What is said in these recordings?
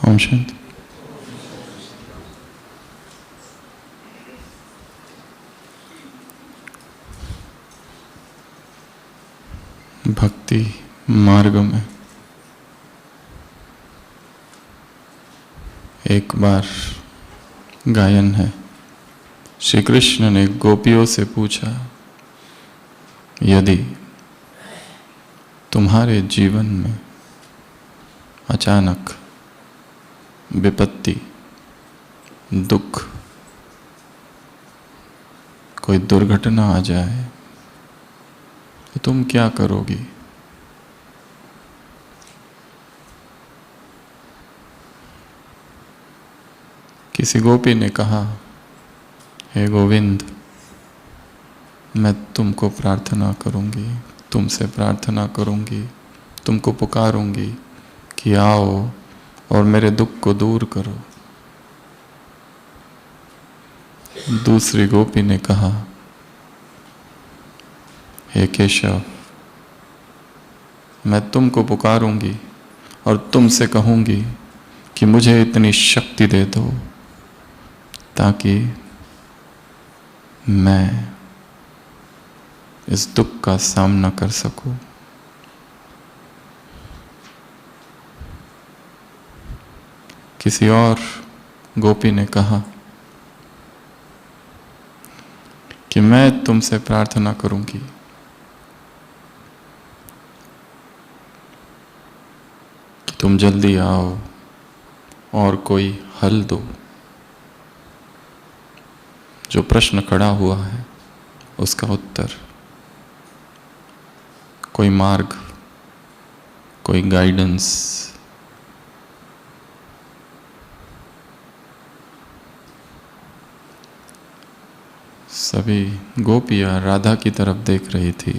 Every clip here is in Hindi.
ओम शांति। भक्ति मार्ग में एक बार गायन है, श्री कृष्ण ने गोपियों से पूछा, यदि तुम्हारे जीवन में अचानक विपत्ति, दुख, कोई दुर्घटना आ जाए तो तुम क्या करोगी? किसी गोपी ने कहा, हे गोविंद, मैं तुमको प्रार्थना करूंगी, तुमसे प्रार्थना करूंगी, तुमको पुकारूंगी कि आओ और मेरे दुख को दूर करो। दूसरी गोपी ने कहा, हे केशव, मैं तुमको पुकारूंगी और तुमसे कहूंगी कि मुझे इतनी शक्ति दे दो ताकि मैं इस दुख का सामना कर सकूं। किसी और गोपी ने कहा कि मैं तुमसे प्रार्थना करूंगी कि तुम जल्दी आओ और कोई हल दो। जो प्रश्न खड़ा हुआ है उसका उत्तर, कोई मार्ग, कोई गाइडेंस। सभी गोपियाँ राधा की तरफ देख रही थी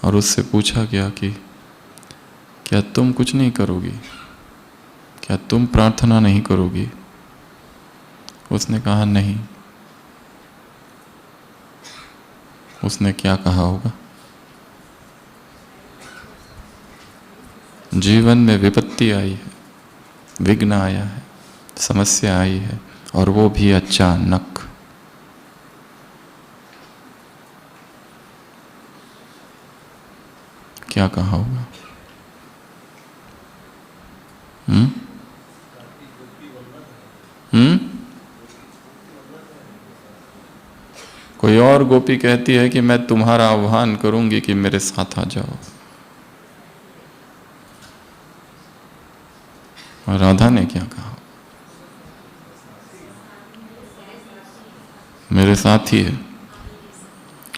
और उससे पूछा गया कि क्या तुम कुछ नहीं करोगी? क्या तुम प्रार्थना नहीं करोगी? उसने कहा नहीं। उसने क्या कहा होगा? जीवन में विपत्ति आई है, विघ्न आया है, समस्या आई है और वो भी अचानक। क्या कहा होगा? कोई और गोपी कहती है कि मैं तुम्हारा आह्वान करूंगी कि मेरे साथ आ जाओ। और राधा ने क्या कहा? मेरे साथ ही है।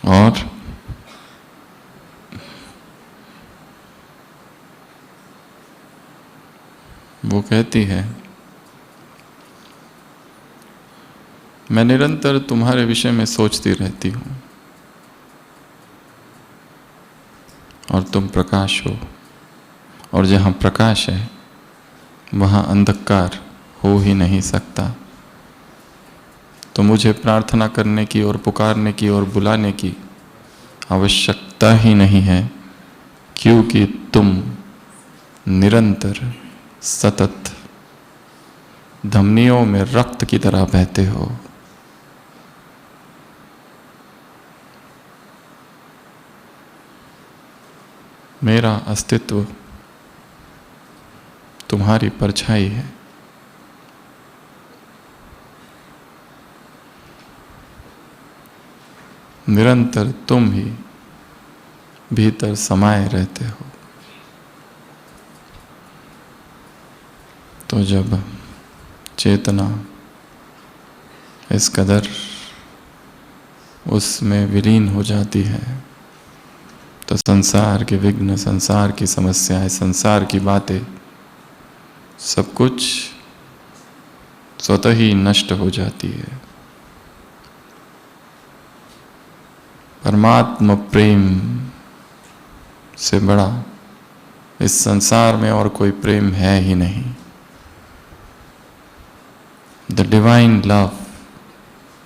और वो कहती है, मैं निरंतर तुम्हारे विषय में सोचती रहती हूं और तुम प्रकाश हो, और जहां प्रकाश है वहां अंधकार हो ही नहीं सकता। तो मुझे प्रार्थना करने की और पुकारने की और बुलाने की आवश्यकता ही नहीं है, क्योंकि तुम निरंतर सतत धमनियों में रक्त की तरह बहते हो। मेरा अस्तित्व तुम्हारी परछाई है। निरंतर तुम ही भीतर समाये रहते हो। तो जब चेतना इस कदर उसमें विलीन हो जाती है तो संसार के विघ्न, संसार की समस्याएं, संसार की बातें, सब कुछ स्वतः ही नष्ट हो जाती है। परमात्मा प्रेम से बड़ा इस संसार में और कोई प्रेम है ही नहीं। The divine love,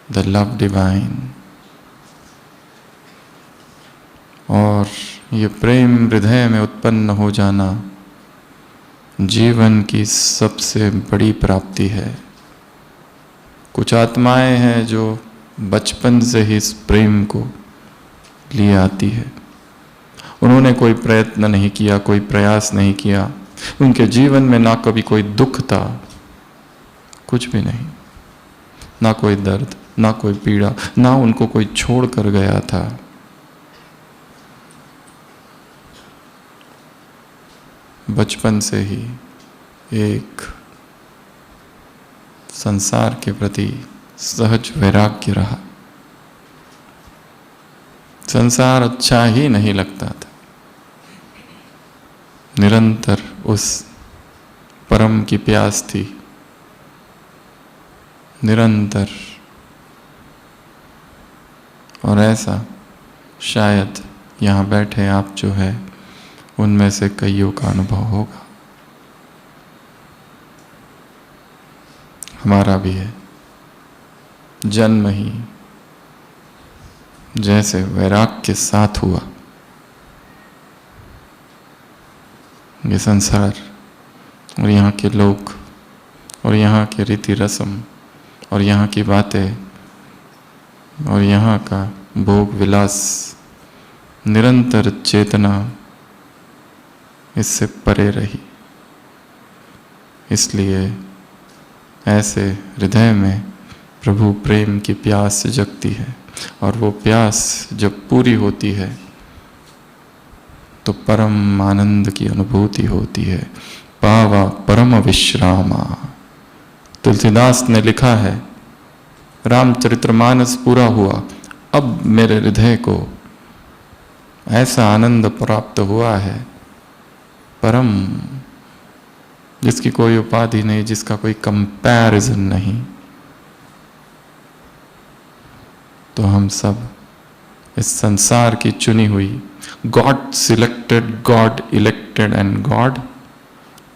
the love divine. और ये प्रेम हृदय में उत्पन्न हो जाना जीवन की सबसे बड़ी प्राप्ति है। कुछ आत्माएं हैं जो बचपन से ही इस प्रेम को लिए आती है। उन्होंने कोई प्रयत्न नहीं किया, कोई प्रयास नहीं किया, उनके जीवन में ना कभी कोई दुख था, कुछ भी नहीं, ना कोई दर्द, ना कोई पीड़ा, ना उनको कोई छोड़ कर गया था। बचपन से ही एक संसार के प्रति सहज वैराग्य रहा। संसार अच्छा ही नहीं लगता था। निरंतर उस परम की प्यास थी, निरंतर। और ऐसा शायद यहाँ बैठे आप जो है उनमें से कईयों का अनुभव होगा, हमारा भी है। जन्म ही जैसे वैराग्य के साथ हुआ। ये संसार और यहाँ के लोग और यहाँ के रीति रस्म और यहाँ की बातें और यहाँ का भोग विलास, निरंतर चेतना इससे परे रही। इसलिए ऐसे हृदय में प्रभु प्रेम की प्यास जगती है, और वो प्यास जब पूरी होती है तो परम आनंद की अनुभूति होती है। पावा परम विश्रामा। तुलसीदास ने लिखा है, रामचरितमानस पूरा हुआ, अब मेरे हृदय को ऐसा आनंद प्राप्त हुआ है, परम, जिसकी कोई उपाधि नहीं, जिसका कोई कंपैरिजन नहीं। तो हम सब इस संसार की चुनी हुई, God selected, God elected and God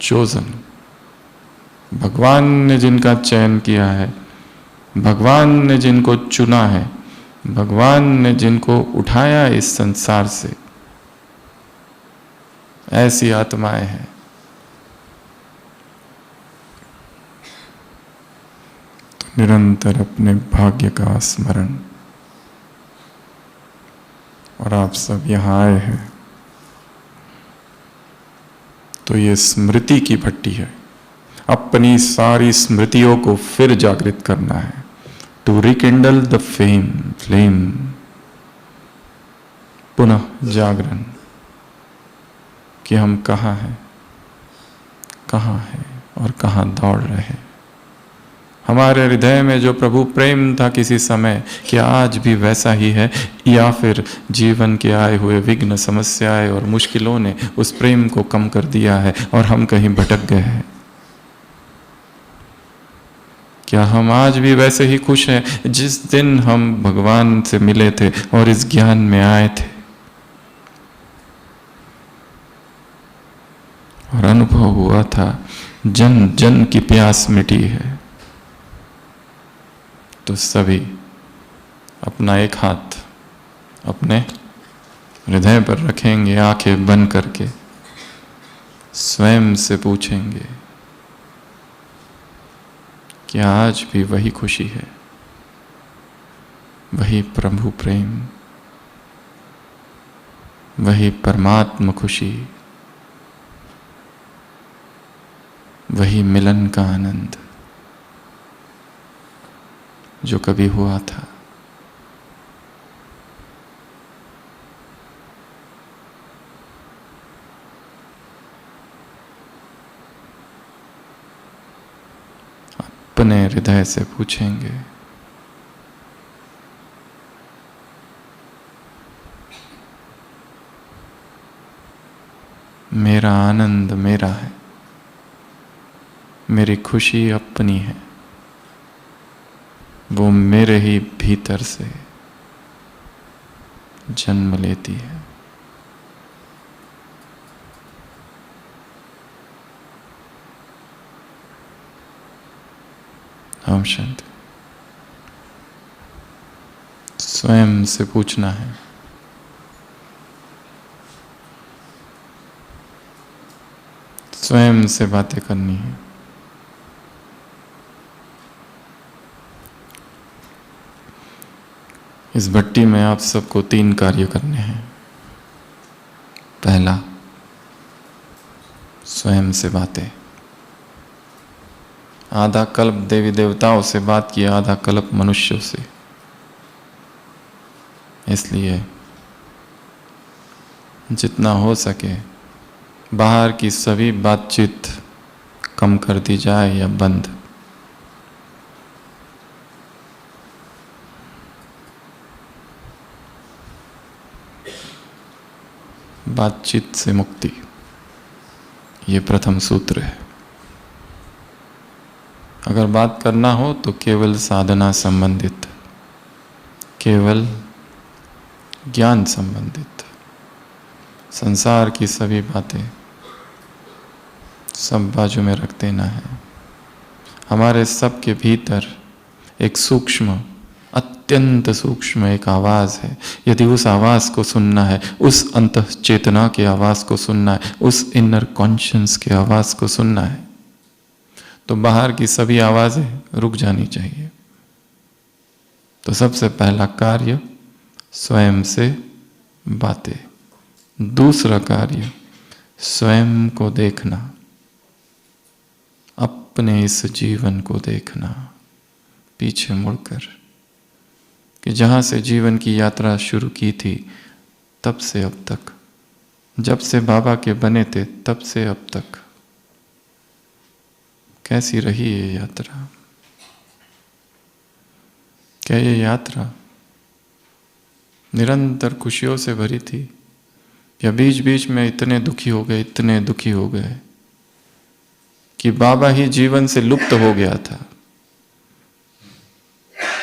chosen, भगवान ने जिनका चयन किया है, भगवान ने जिनको चुना है, भगवान ने जिनको उठाया इस संसार से, ऐसी आत्माएं हैं। तो निरंतर अपने भाग्य का स्मरण। और आप सब यहाँ आए हैं तो ये स्मृति की भट्टी है। अपनी सारी स्मृतियों को फिर जागृत करना है, टू रिकिंडल द फ्लेम, पुनः जागरण कि हम कहाँ हैं और कहाँ दौड़ रहे हैं। हमारे हृदय में जो प्रभु प्रेम था किसी समय, क्या आज भी वैसा ही है, या फिर जीवन के आए हुए विघ्न, समस्याएं और मुश्किलों ने उस प्रेम को कम कर दिया है और हम कहीं भटक गए हैं? क्या हम आज भी वैसे ही खुश हैं जिस दिन हम भगवान से मिले थे और इस ज्ञान में आए थे और अनुभव हुआ था जन जन की प्यास मिटी है? तो सभी अपना एक हाथ अपने हृदय पर रखेंगे, आंखें बंद करके स्वयं से पूछेंगे कि आज भी वही खुशी है, वही प्रभु प्रेम, वही परमात्म खुशी, वही मिलन का आनंद जो कभी हुआ था। अपने हृदय से पूछेंगे, मेरा आनंद मेरा है, मेरी खुशी अपनी है, वो मेरे ही भीतर से जन्म लेती है। ओम शांति। स्वयं से पूछना है, स्वयं से बातें करनी है। इस भट्टी में आप सबको 3 कार्य करने हैं। पहला, स्वयं से बातें। आधा कल्प देवी देवताओं से बात की, आधा कल्प मनुष्यों से। इसलिए जितना हो सके बाहर की सभी बातचीत कम कर दी जाए या बंद। बातचीत से मुक्ति, ये प्रथम सूत्र है। अगर बात करना हो तो केवल साधना संबंधित, केवल ज्ञान संबंधित। संसार की सभी बातें सब बाजू में रख देना है। हमारे सब के भीतर एक सूक्ष्म, अत्यंत सूक्ष्म एक आवाज़ है। यदि उस आवाज़ को सुनना है, उस अंतःचेतना की आवाज़ को सुनना है, उस इनर कॉन्शियस की आवाज़ को सुनना है, तो बाहर की सभी आवाज़ें रुक जानी चाहिए। तो सबसे पहला कार्य स्वयं से बातें। दूसरा कार्य स्वयं को देखना, अपने इस जीवन को देखना पीछे मुड़कर, कि जहाँ से जीवन की यात्रा शुरू की थी तब से अब तक, जब से बाबा के बने थे तब से अब तक कैसी रही ये यात्रा। क्या ये यात्रा निरंतर खुशियों से भरी थी, या बीच बीच में इतने दुखी हो गए, इतने दुखी हो गए कि बाबा ही जीवन से लुप्त हो गया था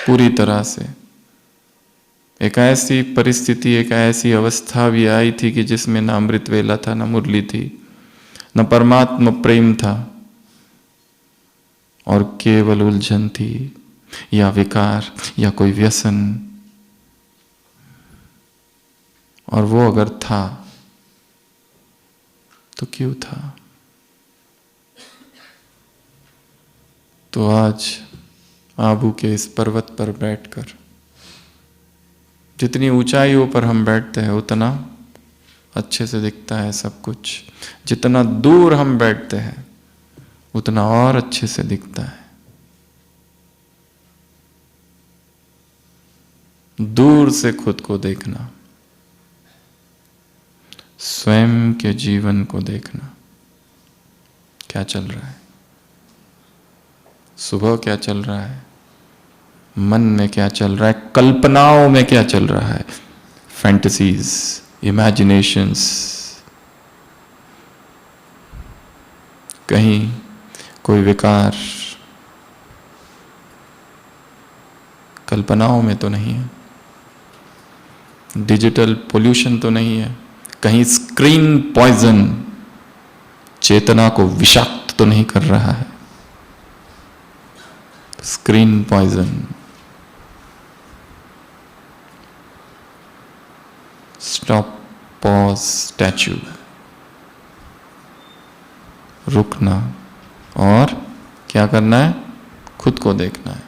पूरी तरह से। एक ऐसी परिस्थिति, एक ऐसी अवस्था भी आई थी कि जिसमें न अमृत वेला था, न मुरली थी, न परमात्मा प्रेम था, और केवल उलझन थी, या विकार, या कोई व्यसन। और वो अगर था तो क्यों था? तो आज आबू के इस पर्वत पर बैठकर, जितनी ऊंचाइयों पर हम बैठते हैं उतना अच्छे से दिखता है सब कुछ, जितना दूर हम बैठते हैं उतना और अच्छे से दिखता है। दूर से खुद को देखना, स्वयं के जीवन को देखना, क्या चल रहा है, सुबह क्या चल रहा है, मन में क्या चल रहा है, कल्पनाओं में क्या चल रहा है, फैंटेसीज, इमेजिनेशंस। कहीं कोई विकार कल्पनाओं में तो नहीं है, डिजिटल पोल्यूशन तो नहीं है, कहीं स्क्रीन पॉइजन चेतना को विषाक्त तो नहीं कर रहा है। Screen poison, stop, pause, statue, रुकना, और क्या करना है, खुद को देखना है।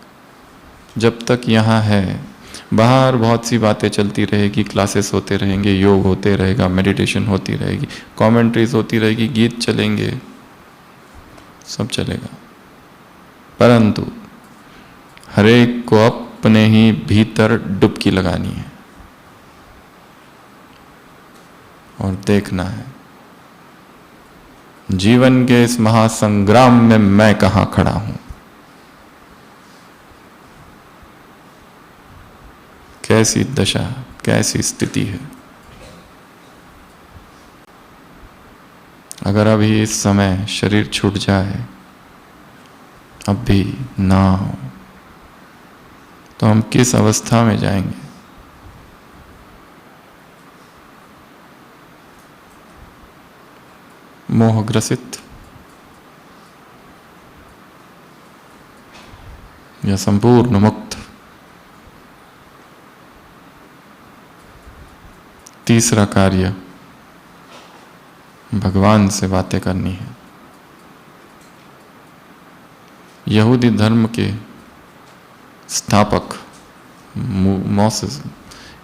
जब तक यहाँ है, बाहर बहुत सी बातें चलती रहेगी, क्लासेस होते रहेंगे, योग होते रहेगा, मेडिटेशन होती रहेगी, कमेंट्रीज होती रहेगी, गीत चलेंगे, सब चलेगा, परंतु हर एक को अपने ही भीतर डुबकी लगानी है और देखना है जीवन के इस महासंग्राम में मैं कहां खड़ा हूं, कैसी दशा, कैसी स्थिति है। अगर अभी इस समय शरीर छूट जाए, अब भी ना हो, तो हम किस अवस्था में जाएंगे? मोहग्रसित या संपूर्ण मुक्त? तीसरा कार्य भगवान से बातें करनी है। यहूदी धर्म के स्थापक मोसेस,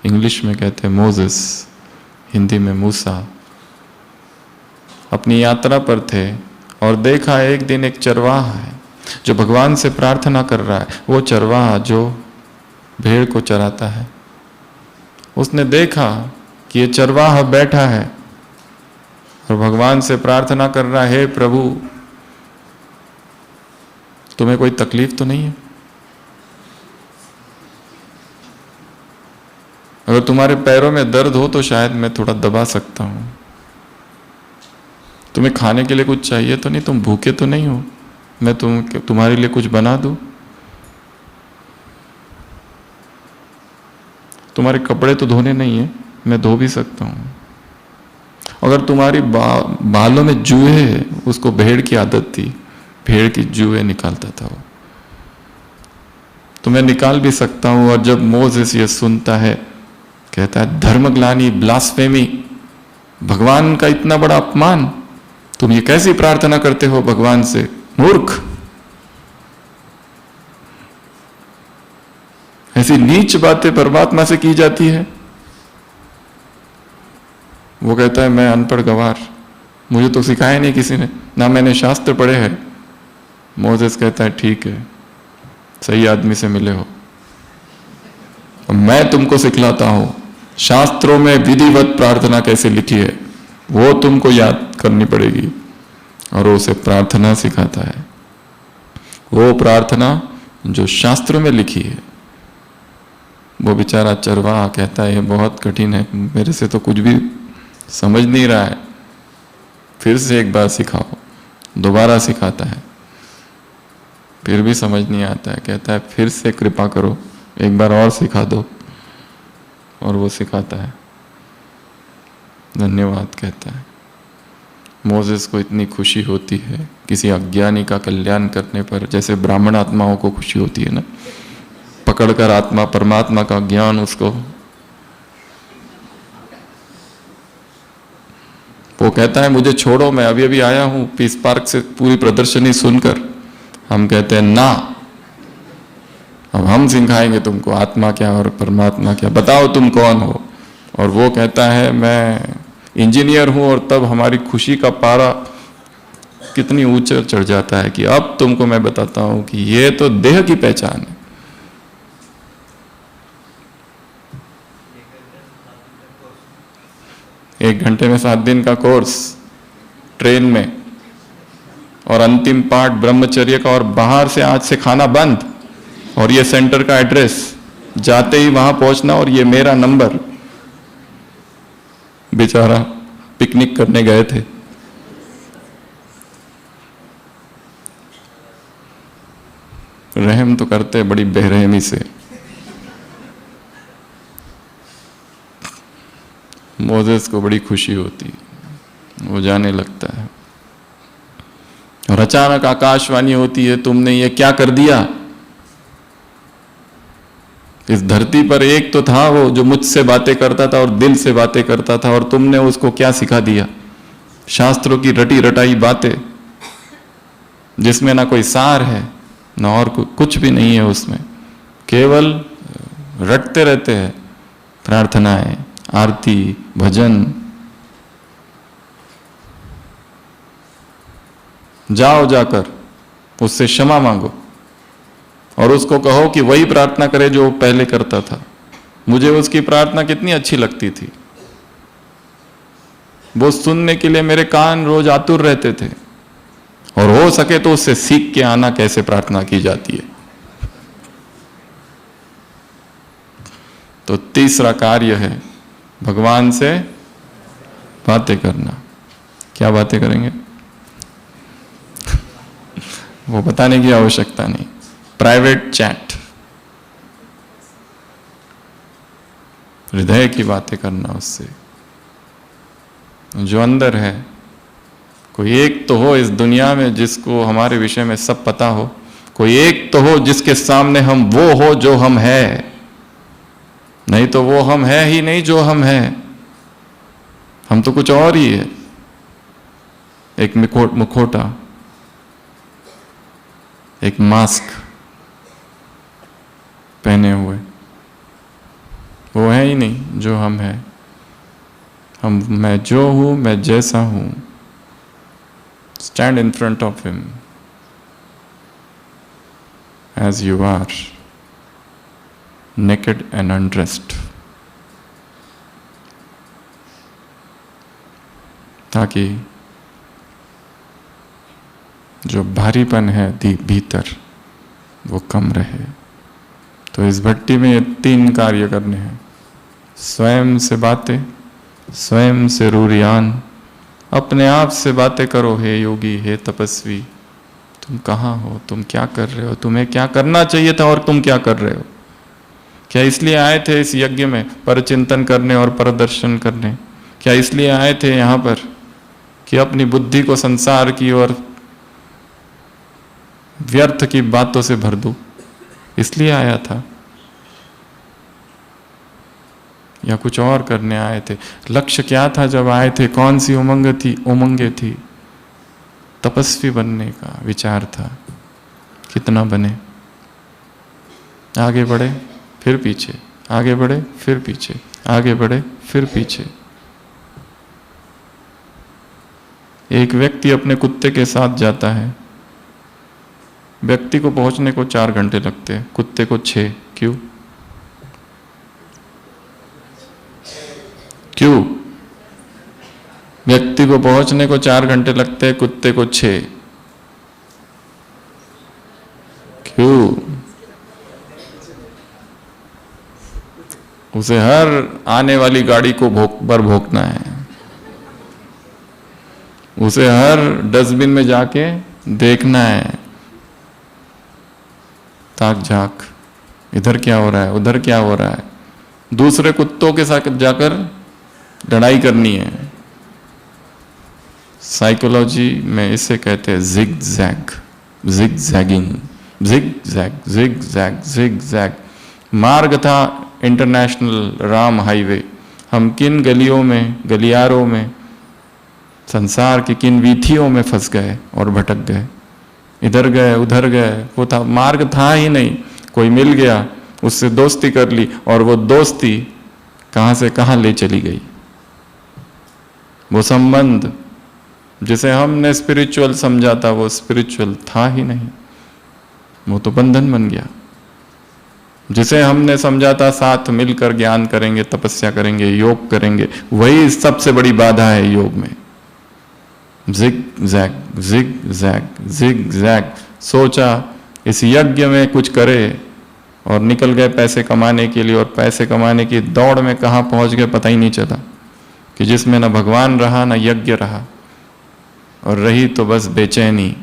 इंग्लिश में कहते हैं मोसेस, हिंदी में मूसा, अपनी यात्रा पर थे और देखा एक दिन एक चरवाहा है जो भगवान से प्रार्थना कर रहा है। वो चरवाहा जो भेड़ को चराता है, उसने देखा कि ये चरवाहा बैठा है और भगवान से प्रार्थना कर रहा है, हे प्रभु तुम्हें कोई तकलीफ तो नहीं है? अगर तुम्हारे पैरों में दर्द हो तो शायद मैं थोड़ा दबा सकता हूं। तुम्हें खाने के लिए कुछ चाहिए तो नहीं? तुम भूखे तो नहीं हो? मैं तुम्हारे लिए कुछ बना दूं? तुम्हारे कपड़े तो धोने नहीं है, मैं धो भी सकता हूं। अगर तुम्हारी बालों में जूए है, उसको भेड़ की आदत थी, भेड़ की जूए निकालता था वो, तो मैं निकाल भी सकता हूं। और जब मोसेस ये सुनता है, कहता है धर्मग्लानि, ब्लास्फेमी, भगवान का इतना बड़ा अपमान, तुम ये कैसी प्रार्थना करते हो भगवान से, मूर्ख, ऐसी नीच बातें परमात्मा से की जाती है। वो कहता है मैं अनपढ़ गवार, मुझे तो सिखाया नहीं किसी ने, ना मैंने शास्त्र पढ़े हैं। मोसेस कहता है ठीक है, सही आदमी से मिले हो, मैं तुमको सिखलाता हूं शास्त्रों में विधिवत प्रार्थना कैसे लिखी है, वो तुमको याद करनी पड़ेगी। और वो उसे प्रार्थना सिखाता है, वो प्रार्थना जो शास्त्रों में लिखी है। वो बेचारा चरवाहा कहता है ये बहुत कठिन है, मेरे से तो कुछ भी समझ नहीं रहा है, फिर से एक बार सिखाओ। दोबारा सिखाता है, फिर भी समझ नहीं आता है, कहता है फिर से कृपा करो, एक बार और सिखा दो। और वो सिखाता है, धन्यवाद कहता है। मोसेस को इतनी खुशी होती है किसी अज्ञानी का कल्याण करने पर, जैसे ब्राह्मण आत्माओं को खुशी होती है ना, पकड़कर आत्मा परमात्मा का ज्ञान उसको। वो कहता है मुझे छोड़ो, मैं अभी अभी आया हूं पीस पार्क से पूरी प्रदर्शनी सुनकर। हम कहते हैं ना, अब हम सिखाएंगे तुमको आत्मा क्या और परमात्मा क्या, बताओ तुम कौन हो। और वो कहता है मैं इंजीनियर हूं। और तब हमारी खुशी का पारा कितनी ऊंचा चढ़ जाता है कि अब तुमको मैं बताता हूं कि ये तो देह की पहचान है। एक घंटे में 7 दिन का कोर्स ट्रेन में, और अंतिम पार्ट ब्रह्मचर्य का, और बाहर से आज से खाना बंद, और ये सेंटर का एड्रेस, जाते ही वहां पहुंचना, और ये मेरा नंबर। बेचारा पिकनिक करने गए थे, रहम तो करते बड़ी बेरहमी से। मोसेस को बड़ी खुशी होती, वो जाने लगता है। और अचानक आकाशवाणी होती है, तुमने ये क्या कर दिया। इस धरती पर एक तो था वो जो मुझसे बातें करता था और दिल से बातें करता था, और तुमने उसको क्या सिखा दिया, शास्त्रों की रटी रटाई बातें, जिसमें ना कोई सार है ना और कुछ भी नहीं है उसमें, केवल रटते रहते हैं प्रार्थनाएं, आरती, भजन। जाओ जाकर उससे क्षमा मांगो और उसको कहो कि वही प्रार्थना करे जो पहले करता था। मुझे उसकी प्रार्थना कितनी अच्छी लगती थी, वो सुनने के लिए मेरे कान रोज आतुर रहते थे, और हो सके तो उससे सीख के आना कैसे प्रार्थना की जाती है। तो तीसरा कार्य है भगवान से बातें करना। क्या बातें करेंगे वो बताने की आवश्यकता नहीं, प्राइवेट चैट, हृदय की बातें करना उससे, जो अंदर है। कोई एक तो हो इस दुनिया में जिसको हमारे विषय में सब पता हो, कोई एक तो हो जिसके सामने हम वो हो जो हम है, नहीं तो वो हम है ही नहीं जो हम है, हम तो कुछ और ही है, एक मुखोटा। एक मास्क पहने हुए, वो है ही नहीं जो हम हैं। मैं जो हूं, मैं जैसा हूं, stand in front of him as you are, naked and undressed, ताकि जो भारीपन है भीतर वो कम रहे। तो इस भट्टी में ये 3 कार्य करने हैं। स्वयं से बातें, स्वयं से रूरियान, अपने आप से बातें करो हे योगी, हे तपस्वी, तुम कहाँ हो, तुम क्या कर रहे हो, तुम्हें क्या करना चाहिए था और तुम क्या कर रहे हो। क्या इसलिए आए थे इस यज्ञ में परचिंतन करने और परदर्शन करने? क्या इसलिए आए थे यहाँ पर कि अपनी बुद्धि को संसार की और व्यर्थ की बातों से भर दूं? इसलिए आया था या कुछ और करने आए थे? लक्ष्य क्या था जब आए थे? कौन सी उमंगे थी? तपस्वी बनने का विचार था। कितना बने? आगे बढ़े फिर पीछे, आगे बढ़े फिर पीछे, आगे बढ़े फिर पीछे। एक व्यक्ति अपने कुत्ते के साथ जाता है, व्यक्ति को पहुंचने को 4 घंटे लगते हैं, कुत्ते को 6। क्यों? क्यों? व्यक्ति को पहुंचने को 4 घंटे लगते हैं, कुत्ते को 6। क्यों? उसे हर आने वाली गाड़ी को भोंकना है, उसे हर डस्टबिन में जाके देखना है, ताक झाक, इधर क्या हो रहा है, उधर क्या हो रहा है। दूसरे कुत्तों के साथ जाकर लड़ाई करनी है। साइकोलॉजी में इसे कहते हैं zigzag, zigzagging, zigzag, zigzag, zigzag. मार्ग था इंटरनेशनल राम हाईवे। हम किन गलियों में, गलियारों में, संसार की किन वीथियों में फंस गए और भटक गए। इधर गए उधर गए, वो था मार्ग था ही नहीं। कोई मिल गया, उससे दोस्ती कर ली और वो दोस्ती कहां से कहां ले चली गई। वो संबंध जिसे हमने स्पिरिचुअल समझा था वो स्पिरिचुअल था ही नहीं, वो तो बंधन बन गया। जिसे हमने समझा था साथ मिलकर ज्ञान करेंगे, तपस्या करेंगे, योग करेंगे, वही सबसे बड़ी बाधा है योग में। Zigzag, zigzag, zigzag. सोचा इस यज्ञ में कुछ करे और निकल गए पैसे कमाने के लिए, और पैसे कमाने की दौड़ में कहां पहुंच गए पता ही नहीं चला, कि जिसमें न भगवान रहा न यज्ञ रहा, और रही तो बस बेचैनी।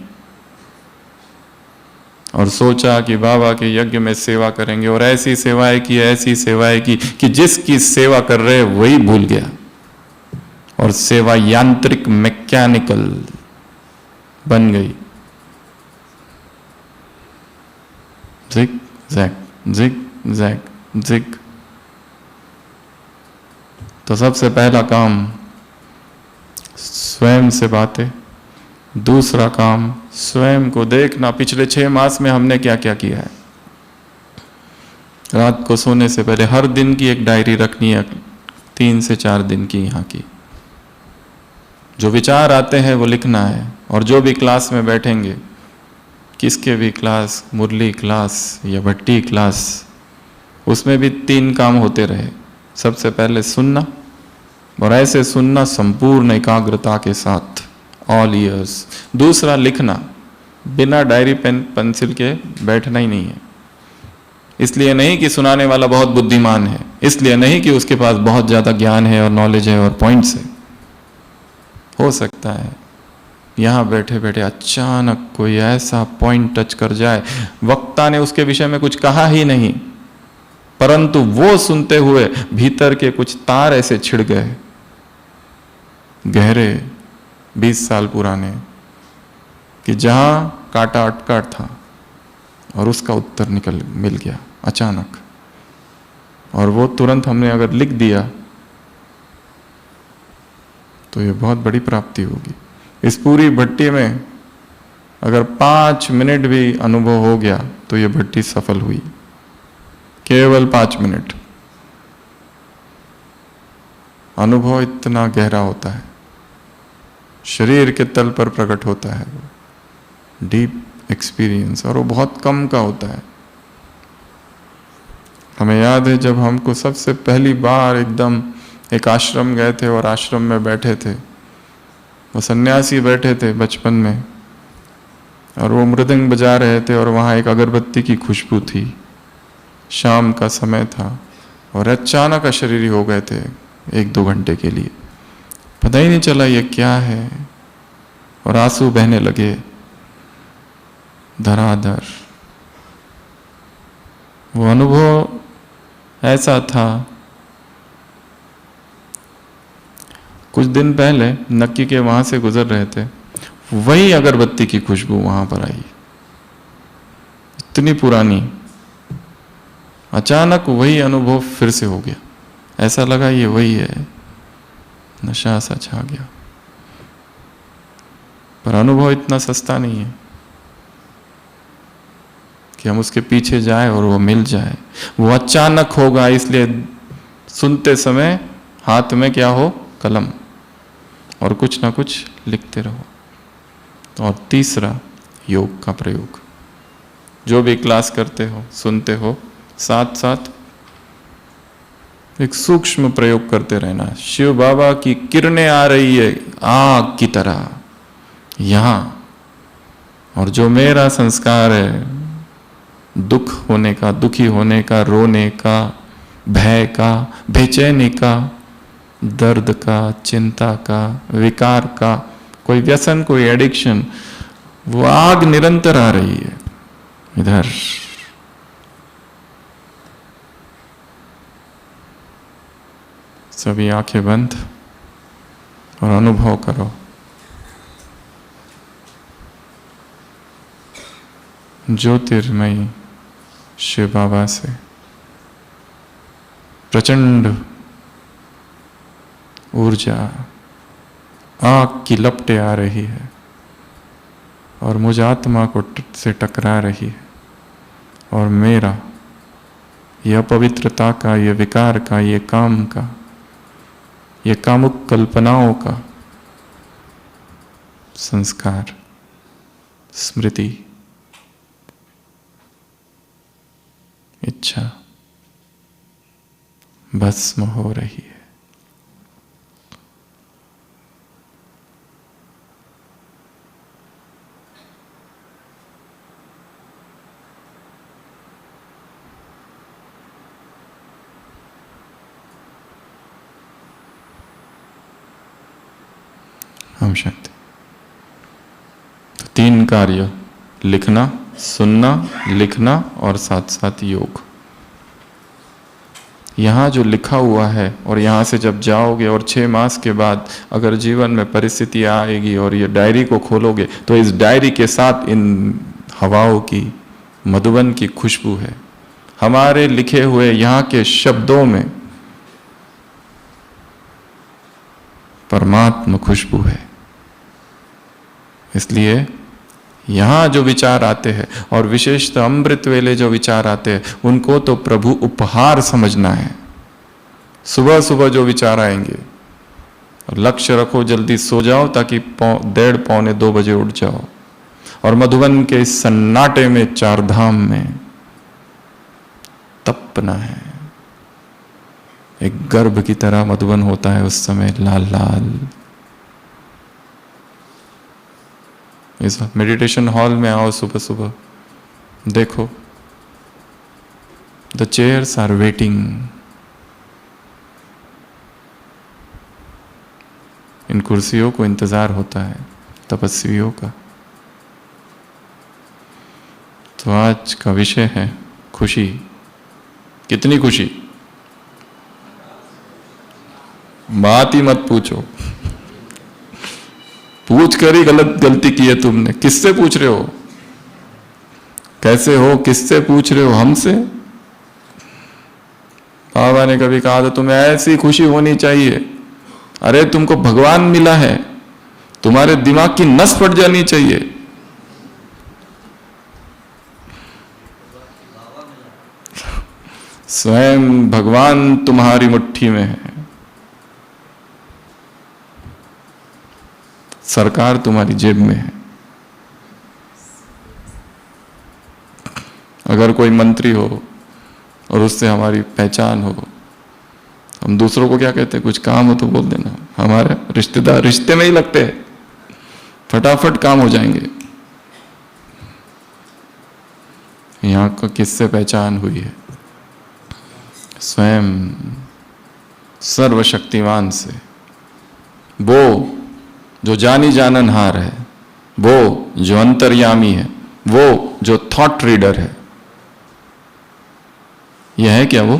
और सोचा कि बाबा के यज्ञ में सेवा करेंगे, और ऐसी सेवाएं की, ऐसी सेवाएं की कि जिसकी सेवा कर रहे वही भूल गया, और सेवा यांत्रिक, मैकेनिकल बन गई। Zigzag, zigzag, zig. तो सबसे पहला काम स्वयं से बातें, दूसरा काम स्वयं को देखना। पिछले 6 मास में हमने क्या क्या किया है। रात को सोने से पहले हर दिन की एक डायरी रखनी है, 3 से 4 दिन की यहाँ की। जो विचार आते हैं वो लिखना है, और जो भी क्लास में बैठेंगे, किसके भी क्लास, मुरली क्लास या भट्टी क्लास, उसमें भी 3 काम होते रहे। सबसे पहले सुनना, और ऐसे सुनना संपूर्ण एकाग्रता के साथ, ऑल ईयर्स। दूसरा लिखना, बिना डायरी पेन पेंसिल के बैठना ही नहीं है। इसलिए नहीं कि सुनाने वाला बहुत बुद्धिमान है, इसलिए नहीं कि उसके पास बहुत ज्यादा ज्ञान है और नॉलेज है और पॉइंट्स है। हो सकता है यहां बैठे बैठे अचानक कोई ऐसा पॉइंट टच कर जाए, वक्ता ने उसके विषय में कुछ कहा ही नहीं, परंतु वो सुनते हुए भीतर के कुछ तार ऐसे छिड़ गए, गहरे 20 साल पुराने, कि जहां कांटा अटका था और उसका उत्तर मिल गया अचानक। और वो तुरंत हमने अगर लिख दिया तो ये बहुत बड़ी प्राप्ति होगी। इस पूरी भट्टी में अगर 5 मिनट भी अनुभव हो गया तो ये भट्टी सफल हुई। केवल 5 मिनट। अनुभव इतना गहरा होता है, शरीर के तल पर प्रकट होता है, डीप एक्सपीरियंस, और वो बहुत कम का होता है। हमें याद है जब हमको सबसे पहली बार एकदम एक आश्रम गए थे और आश्रम में बैठे थे, वो सन्यासी बैठे थे बचपन में और वो मृदंग बजा रहे थे और वहाँ एक अगरबत्ती की खुशबू थी। शाम का समय था और अचानक अशरीरी हो गए थे 1-2 घंटे के लिए, पता ही नहीं चला ये क्या है, और आंसू बहने लगे धराधर। वो अनुभव ऐसा था। कुछ दिन पहले नक्की के वहां से गुजर रहे थे, वही अगरबत्ती की खुशबू वहां पर आई, इतनी पुरानी। अचानक वही अनुभव फिर से हो गया, ऐसा लगा ये वही है, नशा सा छा गया। पर अनुभव इतना सस्ता नहीं है कि हम उसके पीछे जाए और वो मिल जाए। वो अचानक होगा, इसलिए सुनते समय हाथ में क्या हो, कलम, और कुछ ना कुछ लिखते रहो। और तीसरा, योग का प्रयोग। जो भी क्लास करते हो, सुनते हो, साथ साथ एक सूक्ष्म प्रयोग करते रहना। शिव बाबा की किरणें आ रही है आग की तरह यहां, और जो मेरा संस्कार है दुख होने का, दुखी होने का, रोने का, भय का, बेचैनी का, दर्द का, चिंता का, विकार का, कोई व्यसन, कोई एडिक्शन, वो आग निरंतर आ रही है इधर। सभी आंखें बंद और अनुभव करो। ज्योतिर्मयी शिव बाबा से प्रचंड ऊर्जा, आग की लपटें आ रही है और मुझ आत्मा को से टकरा रही है, और मेरा यह अपवित्रता का, यह विकार का, यह काम का, यह कामुक कल्पनाओं का संस्कार, स्मृति, इच्छा भस्म हो रही है। हम शांति। तो 3 कार्य, लिखना, सुनना, लिखना, और साथ साथ योग। यहाँ जो लिखा हुआ है, और यहाँ से जब जाओगे और 6 मास के बाद अगर जीवन में परिस्थिति आएगी और ये डायरी को खोलोगे, तो इस डायरी के साथ इन हवाओं की, मधुबन की खुशबू है। हमारे लिखे हुए यहाँ के शब्दों में परमात्मा खुशबू है। इसलिए यहाँ जो विचार आते हैं, और विशेषतः अमृत वेले जो विचार आते हैं, उनको तो प्रभु उपहार समझना है। सुबह सुबह जो विचार आएंगे, लक्ष्य रखो जल्दी सो जाओ ताकि 1:30-1:45 बजे उठ जाओ, और मधुबन के सन्नाटे में, 4 धाम में तपना है। एक गर्भ की तरह मधुबन होता है उस समय, लाल लाल। इस मेडिटेशन हॉल में आओ सुबह सुबह, देखो द चेयर्स आर वेटिंग। इन कुर्सियों को इंतजार होता है तपस्वियों का। तो आज का विषय है खुशी। कितनी खुशी, बात ही मत पूछो। पूछ कर ही गलती की है तुमने। किससे पूछ रहे हो? कैसे हो? किससे पूछ रहे हो? हमसे? बाबा ने कभी कहा था तुम्हें ऐसी खुशी होनी चाहिए, अरे तुमको भगवान मिला है, तुम्हारे दिमाग की नस फट जानी चाहिए। स्वयं भगवान तुम्हारी मुट्ठी में है, सरकार तुम्हारी जेब में है। अगर कोई मंत्री हो और उससे हमारी पहचान हो, हम दूसरों को क्या कहते हैं, कुछ काम हो तो बोल देना, हमारे रिश्तेदार रिश्ते में ही लगते हैं, फटाफट काम हो जाएंगे। यहाँ को किससे पहचान हुई है? स्वयं सर्वशक्तिमान से, वो जो जानी जाननहार है, वो जो अंतर्यामी है, वो जो थॉट रीडर है। यह है क्या? वो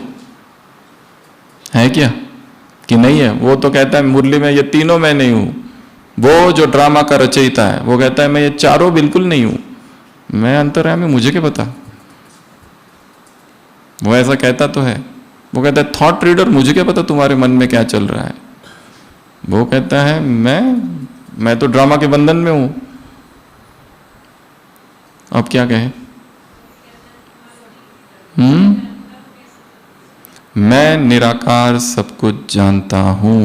है क्या कि नहीं है? वो तो कहता है मुरली में ये तीनों मैं नहीं हूं। वो जो ड्रामा का रचयिता है वो कहता है मैं ये चारों बिल्कुल नहीं हूं, मैं अंतर्यामी, मुझे क्या पता। वो ऐसा कहता तो है। वो कहता है थॉट रीडर, मुझे क्या पता तुम्हारे मन में क्या चल रहा है। वो कहता है मैं तो ड्रामा के बंधन में हूं। अब क्या कहें? मैं निराकार सब कुछ जानता हूं।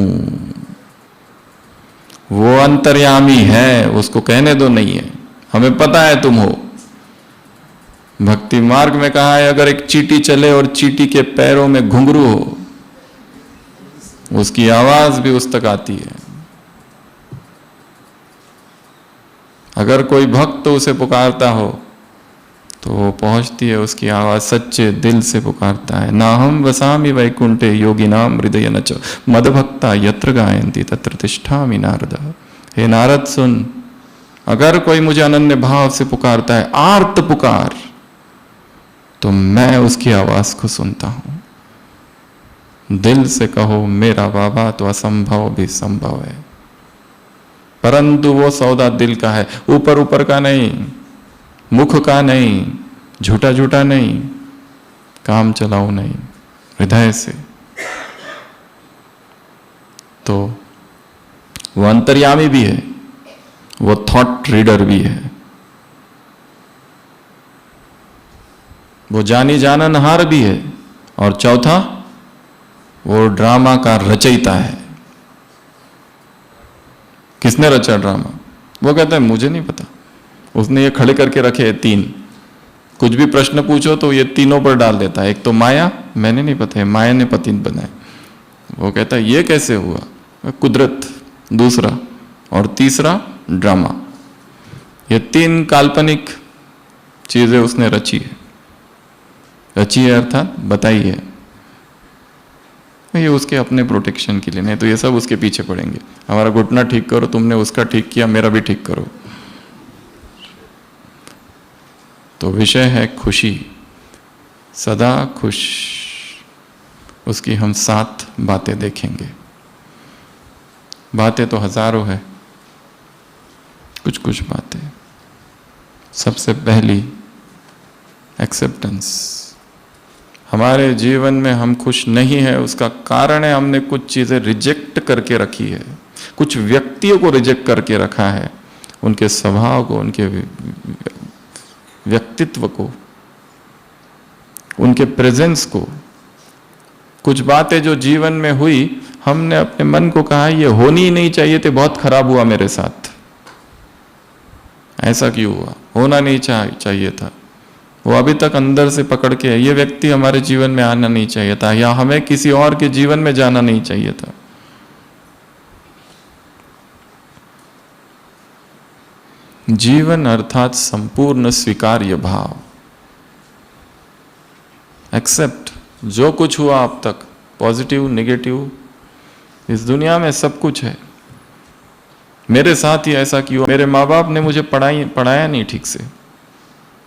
वो अंतर्यामी है, उसको कहने दो नहीं है, हमें पता है तुम हो। भक्ति मार्ग में कहा है अगर एक चींटी चले और चींटी के पैरों में घुंघरू हो, उसकी आवाज भी उस तक आती है। अगर कोई भक्त उसे पुकारता हो तो वो पहुंचती है, उसकी आवाज सच्चे दिल से पुकारता है। ना हम वसामि वैकुंठे योगिनाम हृदय नच मदभक्ता यत्र गायन्ति तत्र तिष्ठामि नारद। हे नारद सुन, अगर कोई मुझे अनन्य भाव से पुकारता है, आर्त पुकार, तो मैं उसकी आवाज को सुनता हूं। दिल से कहो मेरा बाबा तो असंभव भी संभव है, परंतु वो सौदा दिल का है, ऊपर ऊपर का नहीं, मुख का नहीं, झूठा झूठा नहीं, काम चलाओ नहीं, हृदय से। तो वो अंतर्यामी भी है, वो थॉट रीडर भी है, वो जानी जाननहार भी है, और चौथा वो ड्रामा का रचयिता है। किसने रचा ड्रामा? वो कहता है मुझे नहीं पता, उसने ये खड़े करके रखे हैं तीन, कुछ भी प्रश्न पूछो तो ये तीनों पर डाल देता है। एक तो माया, मैंने नहीं पता है, माया ने पति बनाए। वो कहता है ये कैसे हुआ? कुदरत, दूसरा, और तीसरा ड्रामा। ये तीन काल्पनिक चीजें उसने रची है। रची है अर्थात बताई है, ये उसके अपने प्रोटेक्शन के लिए, नहीं तो ये सब उसके पीछे पड़ेंगे। हमारा घुटना ठीक करो, तुमने उसका ठीक किया, मेरा भी ठीक करो। तो विषय है खुशी, सदा खुश। उसकी हम 7 बातें देखेंगे। बातें तो हजारों है, कुछ कुछ बातें। सबसे पहली एक्सेप्टेंस। हमारे जीवन में हम खुश नहीं है, उसका कारण है हमने कुछ चीजें रिजेक्ट करके रखी है, कुछ व्यक्तियों को रिजेक्ट करके रखा है, उनके स्वभाव को, उनके व्यक्तित्व को, उनके प्रेजेंस को। कुछ बातें जो जीवन में हुई, हमने अपने मन को कहा ये होनी ही नहीं चाहिए थे, बहुत खराब हुआ मेरे साथ, ऐसा क्यों हुआ, होना नहीं चाहिए था। वो अभी तक अंदर से पकड़ के है, ये व्यक्ति हमारे जीवन में आना नहीं चाहिए था, या हमें किसी और के जीवन में जाना नहीं चाहिए था। जीवन अर्थात संपूर्ण स्वीकार्य भाव। एक्सेप्ट जो कुछ हुआ अब तक, पॉजिटिव नेगेटिव, इस दुनिया में सब कुछ है। मेरे साथ ही ऐसा क्यों? मेरे माँ बाप ने मुझे पढ़ाया नहीं ठीक से,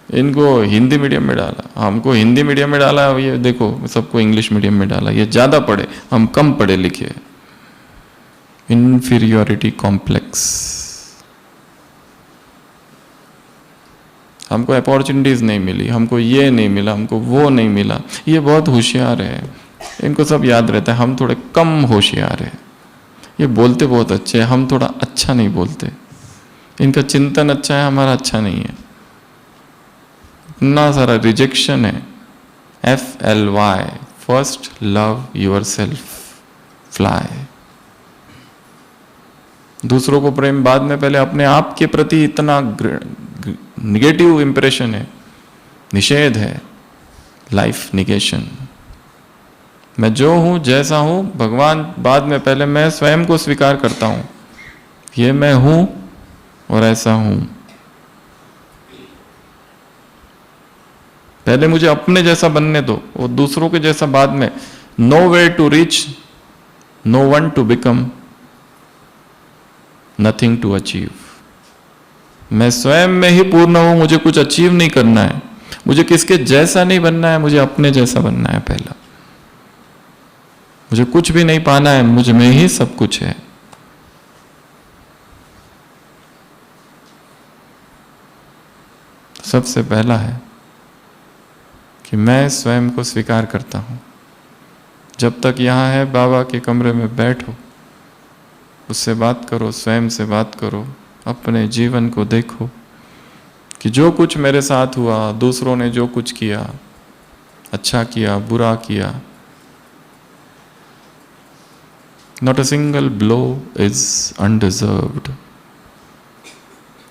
इनको हिंदी मीडियम में डाला, हमको हिंदी मीडियम में डाला, ये देखो सबको इंग्लिश मीडियम में डाला, ये ज्यादा पढ़े, हम कम पढ़े लिखे। Inferiority complex. हमको अपॉर्चुनिटीज नहीं मिली, हमको ये नहीं मिला, हमको वो नहीं मिला। ये बहुत होशियार है, इनको सब याद रहता है, हम थोड़े कम होशियार है। ये बोलते बहुत अच्छे हैं, हम थोड़ा अच्छा नहीं बोलते। इनका चिंतन अच्छा है, हमारा अच्छा नहीं है। इतना सारा रिजेक्शन है, FLY first love yourself, fly. दूसरों को प्रेम बाद में, पहले अपने आप के प्रति इतना निगेटिव इंप्रेशन है, निषेध है, लाइफ निगेशन। मैं जो हूं, जैसा हूं, भगवान बाद में, पहले मैं स्वयं को स्वीकार करता हूं, ये मैं हूं और ऐसा हूं। पहले मुझे अपने जैसा बनने दो, और दूसरों के जैसा बाद में। No way to reach, no one to become, nothing to achieve. मैं स्वयं में ही पूर्ण हूं, मुझे कुछ अचीव नहीं करना है, मुझे किसके जैसा नहीं बनना है, मुझे अपने जैसा बनना है पहला। मुझे कुछ भी नहीं पाना है, मुझ में ही सब कुछ है। सबसे पहला है कि मैं स्वयं को स्वीकार करता हूं। जब तक यहां है, बाबा के कमरे में बैठो, उससे बात करो, स्वयं से बात करो, अपने जीवन को देखो कि जो कुछ मेरे साथ हुआ, दूसरों ने जो कुछ किया, अच्छा किया, बुरा किया, not a single blow is undeserved।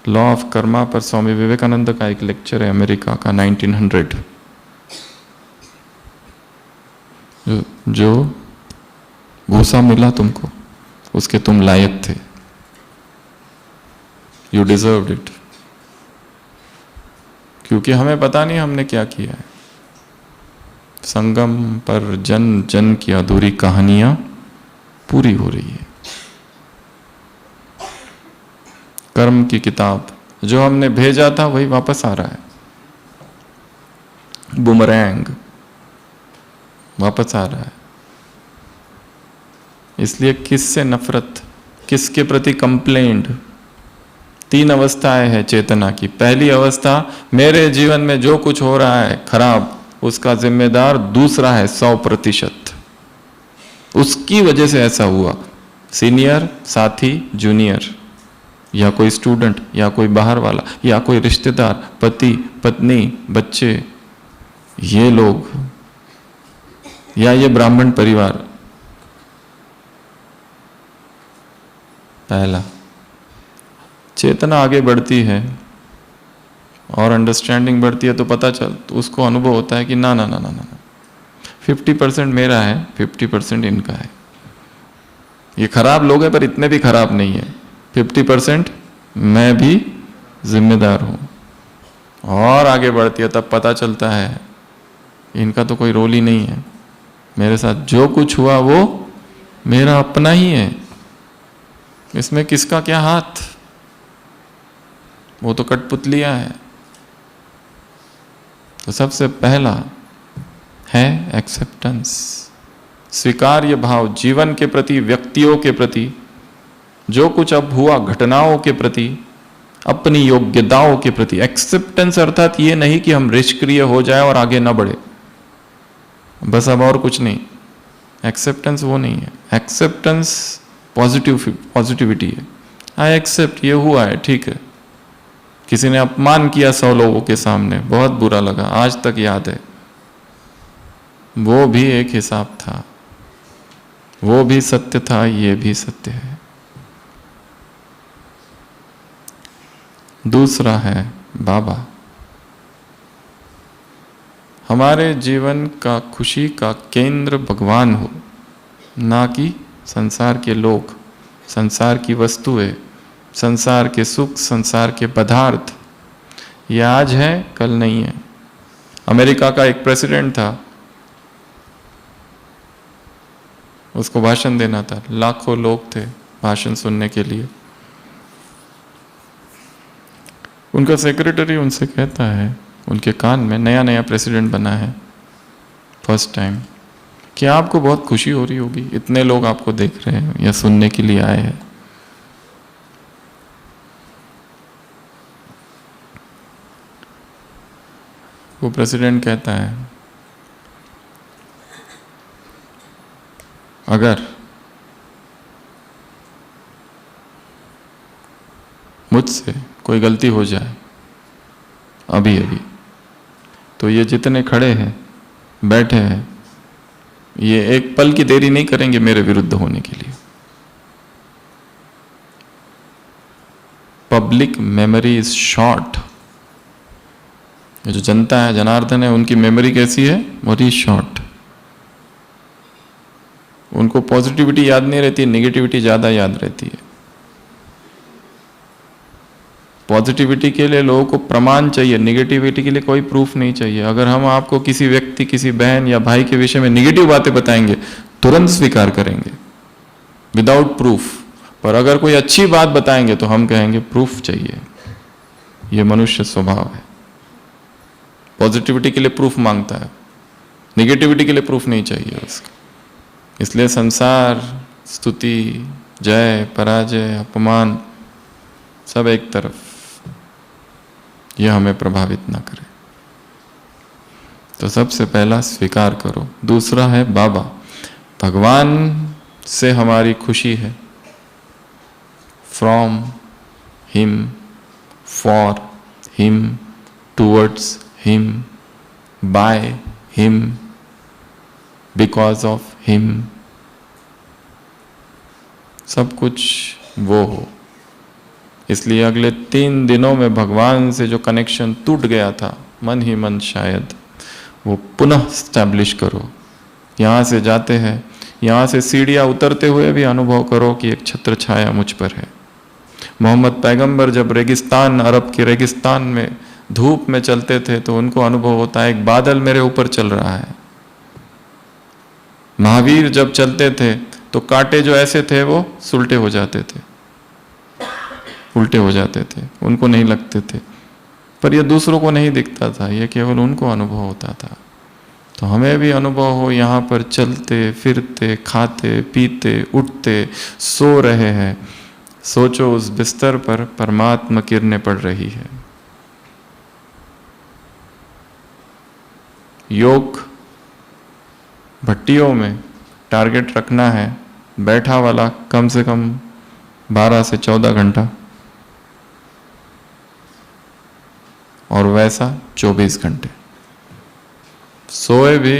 Law of Karma पर स्वामी विवेकानंद का एक लेक्चर है, अमेरिका का, 1900। जो भूसा मिला तुमको, उसके तुम लायक थे, यू डिजर्व्ड इट। क्योंकि हमें पता नहीं हमने क्या किया है। संगम पर जन जन की अधूरी कहानियां पूरी हो रही है। कर्म की किताब, जो हमने भेजा था वही वापस आ रहा है, बुमरैंग वापस आ रहा है। इसलिए किससे नफरत, किसके प्रति कंप्लेंट? 3 अवस्थाएं हैं चेतना की। पहली अवस्था, मेरे जीवन में जो कुछ हो रहा है खराब, उसका जिम्मेदार दूसरा है 100%, उसकी वजह से ऐसा हुआ। सीनियर, साथी, जूनियर, या कोई स्टूडेंट, या कोई बाहर वाला, या कोई रिश्तेदार, पति, पत्नी, बच्चे, ये लोग, या ये ब्राह्मण परिवार। पहला, चेतना आगे बढ़ती है और अंडरस्टैंडिंग बढ़ती है तो पता चल, तो उसको अनुभव होता है कि ना ना ना ना ना, 50% मेरा है, 50% इनका है। ये खराब लोग हैं पर इतने भी खराब नहीं है, 50% मैं भी जिम्मेदार हूं। और आगे बढ़ती है तब पता चलता है इनका तो कोई रोल ही नहीं है, मेरे साथ जो कुछ हुआ वो मेरा अपना ही है, इसमें किसका क्या हाथ, वो तो कठपुतलियां है। तो सबसे पहला है एक्सेप्टेंस, स्वीकार्य भाव, जीवन के प्रति, व्यक्तियों के प्रति, जो कुछ अब हुआ, घटनाओं के प्रति, अपनी योग्यताओं के प्रति। एक्सेप्टेंस अर्थात ये नहीं कि हम निष्क्रिय हो जाए और आगे ना बढ़े, बस अब और कुछ नहीं। एक्सेप्टेंस वो नहीं है। एक्सेप्टेंस पॉजिटिविटी है। आई एक्सेप्ट, ये हुआ है, ठीक है। किसी ने अपमान किया 100 लोगों के सामने, बहुत बुरा लगा, आज तक याद है। वो भी एक हिसाब था, वो भी सत्य था, ये भी सत्य है। दूसरा है बाबा। हमारे जीवन का खुशी का केंद्र भगवान हो, ना कि संसार के लोग, संसार की वस्तुएं, संसार के सुख, संसार के पदार्थ। ये आज है, कल नहीं है। अमेरिका का एक प्रेसिडेंट था, उसको भाषण देना था, लाखों लोग थे भाषण सुनने के लिए। उनका सेक्रेटरी उनसे कहता है, उनके कान में, नया नया प्रेसिडेंट बना है, फर्स्ट टाइम, कि आपको बहुत खुशी हो रही होगी, इतने लोग आपको देख रहे हैं या सुनने के लिए आए हैं। वो प्रेसिडेंट कहता है, अगर मुझसे कोई गलती हो जाए अभी अभी, तो ये जितने खड़े हैं, बैठे हैं, ये एक पल की देरी नहीं करेंगे मेरे विरुद्ध होने के लिए। Public memory is short. ये जो जनता है, जनार्दन है, उनकी मेमोरी कैसी है? Very short. उनको पॉजिटिविटी याद नहीं रहती, नेगेटिविटी ज्यादा याद रहती है। पॉजिटिविटी के लिए लोगों को प्रमाण चाहिए, नेगेटिविटी के लिए कोई प्रूफ नहीं चाहिए। अगर हम आपको किसी व्यक्ति, किसी बहन या भाई के विषय में नेगेटिव बातें बताएंगे, तुरंत स्वीकार करेंगे विदाउट प्रूफ। पर अगर कोई अच्छी बात बताएंगे तो हम कहेंगे प्रूफ चाहिए। यह मनुष्य स्वभाव है। पॉजिटिविटी के लिए प्रूफ मांगता है, नेगेटिविटी के लिए प्रूफ नहीं चाहिए उसको। इसलिए संसार, स्तुति, जय, पराजय, अपमान सब एक तरफ, यह हमें प्रभावित ना करे। तो सबसे पहला स्वीकार करो। दूसरा है बाबा। भगवान से हमारी खुशी है। From him, for him, towards him, by him, because of him. सब कुछ वो हो। इसलिए अगले 3 दिनों में भगवान से जो कनेक्शन टूट गया था, मन ही मन शायद, वो पुनः स्टैब्लिश करो। यहाँ से जाते हैं, यहाँ से सीढ़ियाँ उतरते हुए भी अनुभव करो कि एक छत्र छाया मुझ पर है। मोहम्मद पैगंबर जब रेगिस्तान, अरब के रेगिस्तान में धूप में चलते थे तो उनको अनुभव होता है एक बादल मेरे ऊपर चल रहा है। महावीर जब चलते थे तो कांटे जो ऐसे थे वो सुलटे हो जाते थे, उल्टे हो जाते थे, उनको नहीं लगते थे। पर यह दूसरों को नहीं दिखता था, यह केवल उनको अनुभव होता था। तो हमें भी अनुभव हो, यहाँ पर चलते फिरते, खाते पीते, उठते, सो रहे हैं। सोचो उस बिस्तर पर परमात्मा किरणें पड़ रही है। योग भट्टियों में टारगेट रखना है बैठा वाला कम से कम 12 से 14 घंटा, और वैसा 24 घंटे। सोए भी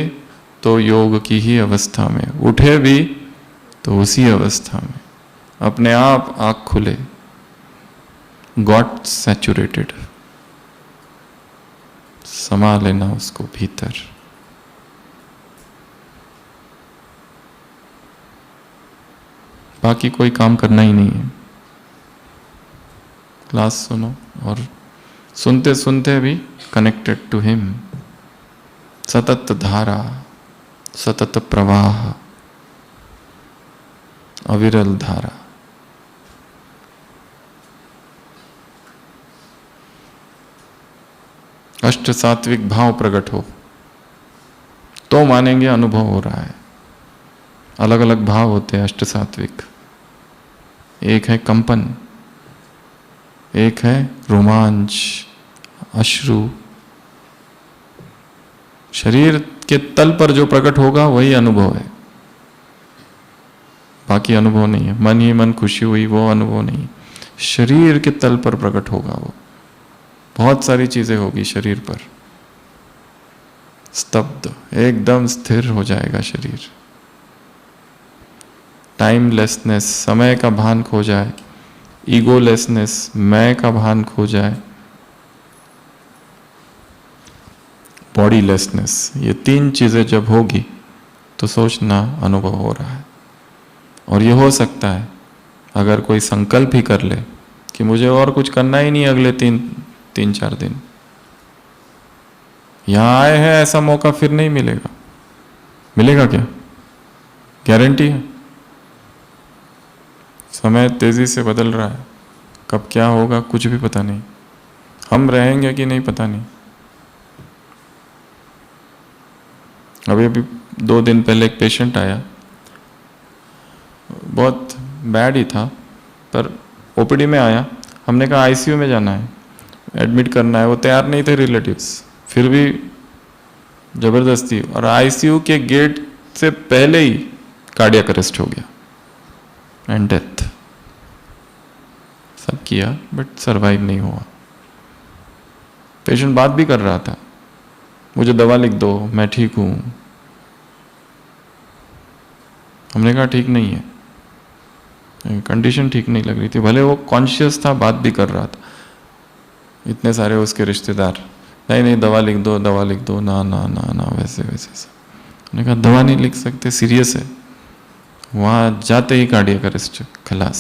तो योग की ही अवस्था में, उठे भी तो उसी अवस्था में, अपने आप आँख खुले, गॉट सैचुरेटेड, समा लेना उसको भीतर। बाकी कोई काम करना ही नहीं है। क्लास सुनो और सुनते सुनते भी कनेक्टेड टू हिम। सतत धारा, सतत प्रवाह, अविरल धारा। अष्ट सात्विक भाव प्रकट हो तो मानेंगे अनुभव हो रहा है। अलग अलग भाव होते हैं अष्ट सात्विक। एक है कंपन, एक है रोमांच, अश्रु। शरीर के तल पर जो प्रकट होगा वही अनुभव है, बाकी अनुभव नहीं है। मन ही मन खुशी हुई वो अनुभव नहीं, शरीर के तल पर प्रकट होगा वो। बहुत सारी चीजें होगी शरीर पर, स्तब्ध, एकदम स्थिर हो जाएगा शरीर। टाइमलेसनेस, समय का भान खो जाए। ईगोलेसनेस, मैं का भान खो जाए। बॉडीलेसनेस, ये 3 चीजें जब होगी तो सोचना अनुभव हो रहा है। और ये हो सकता है अगर कोई संकल्प ही कर ले कि मुझे और कुछ करना ही नहीं अगले 3-4 दिन। यहां आए हैं, ऐसा मौका फिर नहीं मिलेगा। मिलेगा क्या? गारंटी है? समय तेजी से बदल रहा है, कब क्या होगा कुछ भी पता नहीं। हम रहेंगे कि नहीं पता नहीं। अभी 2 दिन पहले एक पेशेंट आया, बहुत बैड ही था, पर ओपीडी में आया। हमने कहा आईसीयू में जाना है, एडमिट करना है। वो तैयार नहीं थे रिलेटिव्स, फिर भी जबरदस्ती। और आईसीयू के गेट से पहले ही कार्डियक अरेस्ट हो गया एंड डेथ। सब किया बट सरवाइव नहीं हुआ। पेशेंट बात भी कर रहा था, मुझे दवा लिख दो, मैं ठीक हूं। हमने कहा ठीक नहीं है, कंडीशन ठीक नहीं लग रही थी। भले वो कॉन्शियस था, बात भी कर रहा था। इतने सारे उसके रिश्तेदार, नहीं नहीं दवा लिख दो, दवा लिख दो, ना ना ना ना, वैसे वैसे सब। हमने कहा दवा नहीं लिख सकते, सीरियस है। वहाँ जाते ही कार्डियक अरेस्ट, खलास।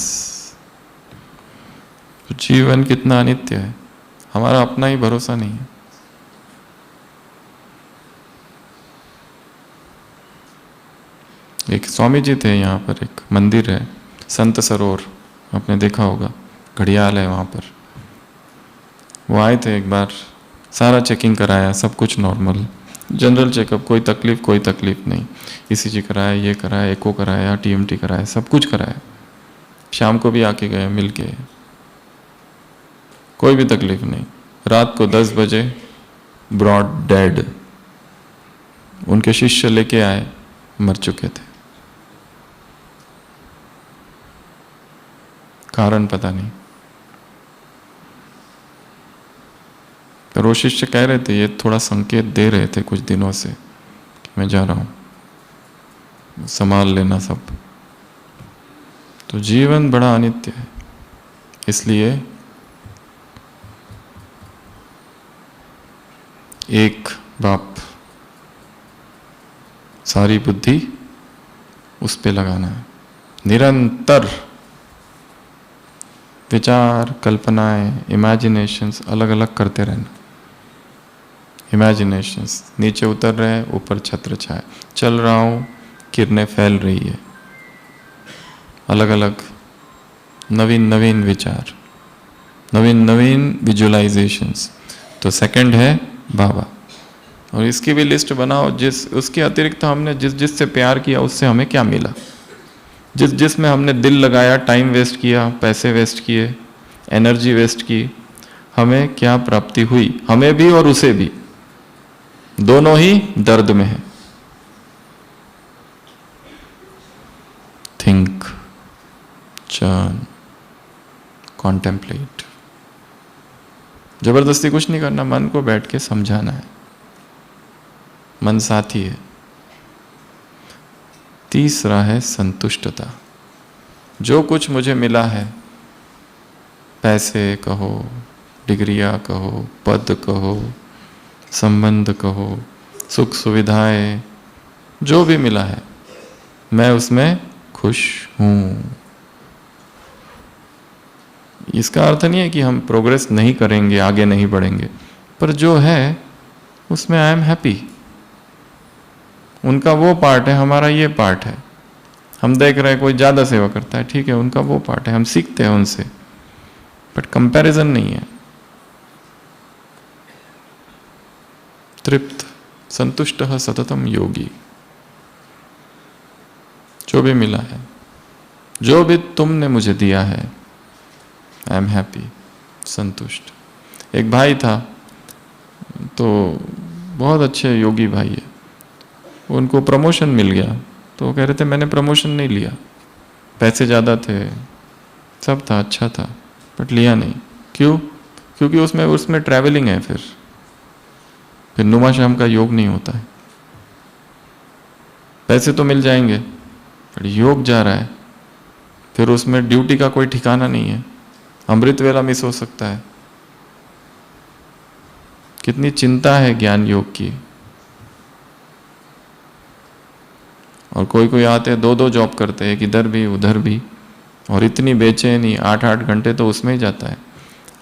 तो जीवन कितना अनित्य है, हमारा अपना ही भरोसा नहीं है। एक स्वामी जी थे यहाँ पर, एक मंदिर है संत सरोवर, आपने देखा होगा, घड़ियाल है वहाँ पर। वो आए थे एक बार, सारा चेकिंग कराया, सब कुछ नॉर्मल, जनरल चेकअप, कोई तकलीफ नहीं। ईसीजी कराया, ये कराया, एको कराया, टीएमटी कराया, सब कुछ कराया। शाम को भी आके गए, मिल के, कोई भी तकलीफ नहीं। रात को 10 बजे ब्रॉड डेड, उनके शिष्य लेके आए, मर चुके थे। कारण पता नहीं। पर वो शिष्य कह रहे थे, ये थोड़ा संकेत दे रहे थे कुछ दिनों से कि मैं जा रहा हूं, संभाल लेना सब। तो जीवन बड़ा अनित्य है, इसलिए एक बाप, सारी बुद्धि उस पे लगाना है, निरंतर विचार, कल्पनाएं, इमेजिनेशंस अलग अलग करते रहना। इमेजिनेशंस, नीचे उतर रहे हैं, ऊपर छत्र छाया, चल रहा हूं, किरणें फैल रही है, अलग अलग नवीन नवीन विचार, नवीन नवीन विजुअलाइजेशंस। तो सेकंड है बाबा, और इसकी भी लिस्ट बनाओ, जिस उसके अतिरिक्त हमने जिस जिससे प्यार किया उससे हमें क्या मिला, जिस जिसमें हमने दिल लगाया, टाइम वेस्ट किया, पैसे वेस्ट किए, एनर्जी वेस्ट की, हमें क्या प्राप्ति हुई, हमें भी और उसे भी, दोनों ही दर्द में है। Think, churn, contemplate. जबरदस्ती कुछ नहीं करना, मन को बैठ के समझाना है, मन साथी है। तीसरा है संतुष्टता। जो कुछ मुझे मिला है, पैसे कहो, डिग्रियां कहो, पद कहो, संबंध कहो, सुख सुविधाएं, जो भी मिला है, मैं उसमें खुश हूं। इसका अर्थ नहीं है कि हम प्रोग्रेस नहीं करेंगे, आगे नहीं बढ़ेंगे, पर जो है उसमें आई एम हैप्पी। उनका वो पार्ट है, हमारा ये पार्ट है। हम देख रहे हैं कोई ज़्यादा सेवा करता है, ठीक है, उनका वो पार्ट है, हम सीखते हैं उनसे, बट कंपैरिजन नहीं है। तृप्त संतुष्टः सततम योगी। जो भी मिला है, जो भी तुमने मुझे दिया है, आई एम हैप्पी, संतुष्ट। एक भाई था, तो बहुत अच्छे योगी भाई है, उनको प्रमोशन मिल गया, तो वो कह रहे थे मैंने प्रमोशन नहीं लिया, पैसे ज़्यादा थे, सब था, अच्छा था, बट लिया नहीं। क्यों? क्योंकि उसमें ट्रैवलिंग है, फिर नुमा शाम का योग नहीं होता है। पैसे तो मिल जाएंगे, पर योग जा रहा है, फिर उसमें ड्यूटी का कोई ठिकाना नहीं है, अमृत वेला मिस हो सकता है। कितनी चिंता है ज्ञान योग की। और कोई कोई आते हैं, 2-2 जॉब करते हैं, एक इधर भी उधर भी, और इतनी बेचैनी, 8-8 घंटे तो उसमें ही जाता है।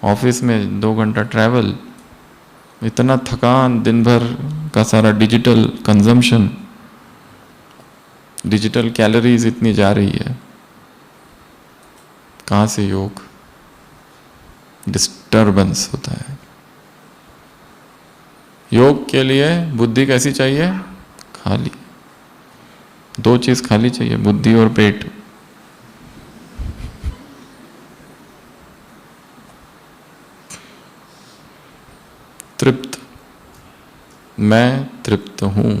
ऑफिस में 2 घंटा ट्रैवल, इतना थकान, दिन भर का सारा डिजिटल कंजम्पशन, डिजिटल कैलोरीज इतनी जा रही है, कहाँ से योग? डिस्टर्बेंस होता है। योग के लिए बुद्धि कैसी चाहिए? खाली। 2 चीज खाली चाहिए, बुद्धि और पेट। तृप्त, मैं तृप्त हूं।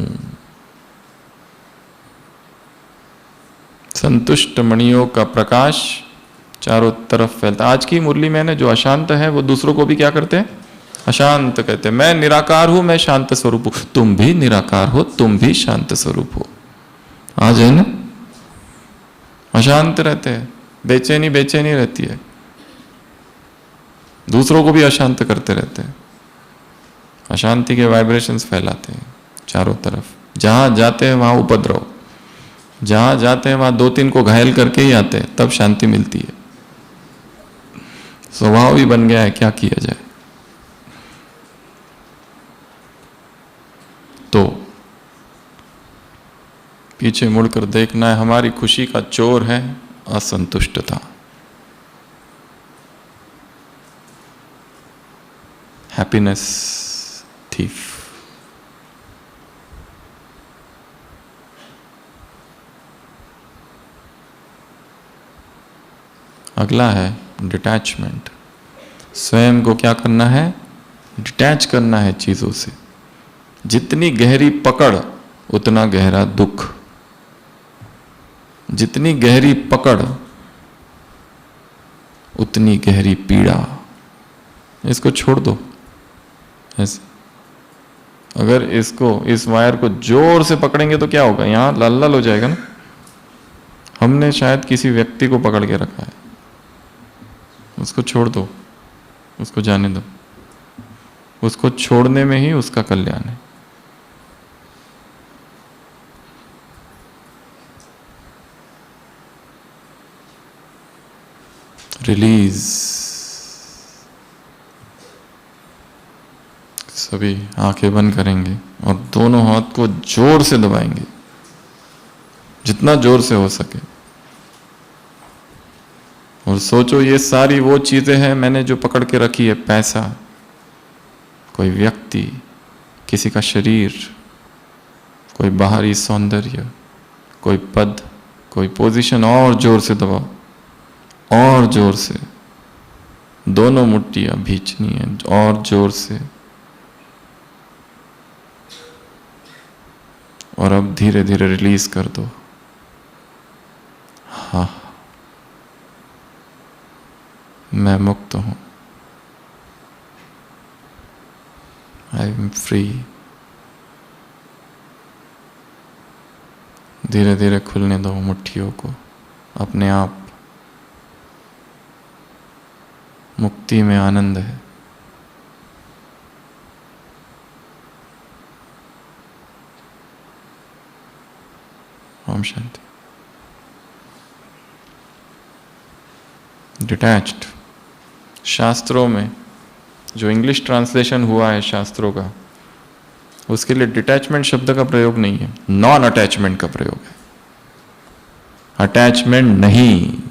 संतुष्ट मणियों का प्रकाश चारों तरफ फैलता। आज की मुरली में ने जो अशांत है वो दूसरों को भी क्या करते हैं? अशांत कहते हैं। मैं निराकार हूं, मैं शांत स्वरूप हूं। तुम भी निराकार हो, तुम भी शांत स्वरूप हो। आज है ना? अशांत रहते हैं, बेचैनी बेचैनी रहती है, दूसरों को भी अशांत करते रहते हैं, अशांति के वाइब्रेशंस फैलाते हैं चारों तरफ। जहां जाते हैं वहां उपद्रव, जहां जाते हैं वहां 2-3 को घायल करके ही आते हैं, तब शांति मिलती है। स्वभाव ही बन गया है, क्या किया जाए। तो पीछे मुड़कर देखना है, हमारी खुशी का चोर है असंतुष्टता, हैप्पीनेस थीफ। अगला है डिटैचमेंट। स्वयं को क्या करना है? डिटैच करना है चीजों से। जितनी गहरी पकड़ उतना गहरा दुख, जितनी गहरी पकड़ उतनी गहरी पीड़ा। इसको छोड़ दो ऐसे। अगर इसको, इस वायर को जोर से पकड़ेंगे तो क्या होगा? यहां लाल लाल हो जाएगा ना। हमने शायद किसी व्यक्ति को पकड़ के रखा है, उसको छोड़ दो, उसको जाने दो। उसको छोड़ने में ही उसका कल्याण है। रिलीज। सभी आंखें बंद करेंगे और दोनों हाथ को जोर से दबाएंगे, जितना जोर से हो सके। और सोचो ये सारी वो चीजें हैं मैंने जो पकड़ के रखी है। पैसा, कोई व्यक्ति, किसी का शरीर, कोई बाहरी सौंदर्य, कोई पद, कोई पोजीशन। और जोर से दबाओ, और जोर से। दोनों मुट्ठियां भींचनी है और जोर से। और अब धीरे धीरे रिलीज कर दो। हाँ, मैं मुक्त हूं, आई एम फ्री। धीरे धीरे खुलने दो मुट्ठियों को अपने आप। मुक्ति में आनंद है। ओम शांति। डिटैच्ड, शास्त्रों में जो इंग्लिश ट्रांसलेशन हुआ है शास्त्रों का, उसके लिए डिटैचमेंट शब्द का प्रयोग नहीं है, नॉन अटैचमेंट का प्रयोग है। अटैचमेंट नहीं।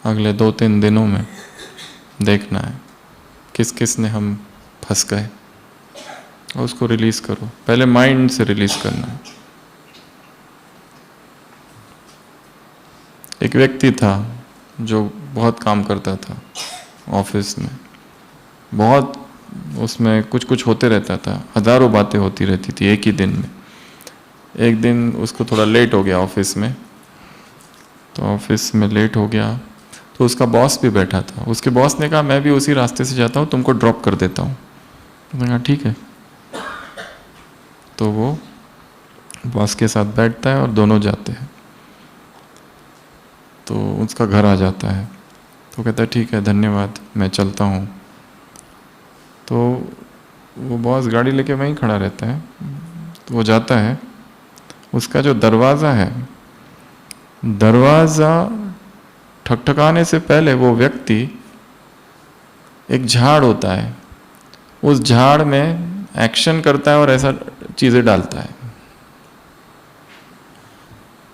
अगले 2-3 दिनों में देखना है किस किस ने हम फंस गए, और उसको रिलीज करो। पहले माइंड से रिलीज करना है। एक व्यक्ति था जो बहुत काम करता था ऑफिस में, बहुत उसमें कुछ कुछ होते रहता था, हजारों बातें होती रहती थी एक ही दिन में। एक दिन उसको थोड़ा लेट हो गया ऑफिस में, तो ऑफिस में लेट हो गया तो उसका बॉस भी बैठा था। उसके बॉस ने कहा मैं भी उसी रास्ते से जाता हूँ, तुमको ड्रॉप कर देता हूँ। उसने कहा ठीक है। तो वो बॉस के साथ बैठता है और दोनों जाते हैं। तो उसका घर आ जाता है, तो कहता है ठीक है धन्यवाद, मैं चलता हूँ। तो वो बॉस गाड़ी लेके वहीं खड़ा रहता है। तो वो जाता है, उसका जो दरवाज़ा है, दरवाज़ा ठकठकाने से पहले वो व्यक्ति, एक झाड़ होता है, उस झाड़ में एक्शन करता है और ऐसा चीज़ें डालता है।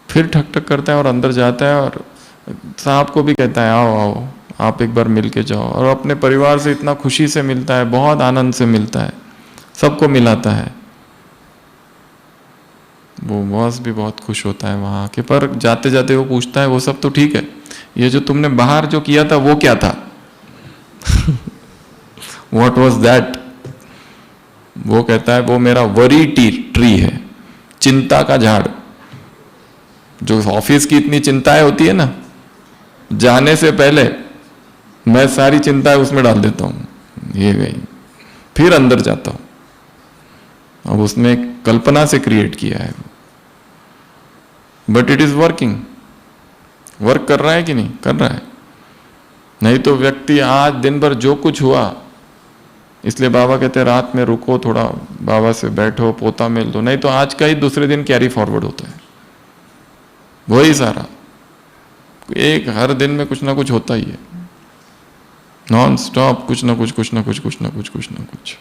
फिर ठक ठक करता है और अंदर जाता है और साहब को भी कहता है आओ आओ आप एक बार मिल के जाओ। और अपने परिवार से इतना खुशी से मिलता है, बहुत आनंद से मिलता है, सबको मिलाता है। वो बॉस भी बहुत खुश होता है वहाँ आके। पर जाते जाते वो पूछता है वो सब तो ठीक है, ये जो तुमने बाहर जो किया था वो क्या था? What was that? वो कहता है वो मेरा वरी ट्री है, चिंता का झाड़। जो ऑफिस की इतनी चिंताएं होती है ना, जाने से पहले मैं सारी चिंताएं उसमें डाल देता हूं, ये गई, फिर अंदर जाता हूं। अब उसने कल्पना से क्रिएट किया है, but it is working. Work कर रहा है कि नहीं? कर रहा है। नहीं तो व्यक्ति आज दिन भर जो कुछ हुआ, इसलिए बाबा कहते हैं रात में रुको थोड़ा, बाबा से बैठो, पोता मेल दो, नहीं तो आज का ही दूसरे दिन कैरी फॉरवर्ड होता है वही सारा। एक हर दिन में कुछ ना कुछ होता ही है, नॉन स्टॉप कुछ ना कुछ कुछ ना कुछ कुछ ना कुछ कुछ ना कुछ।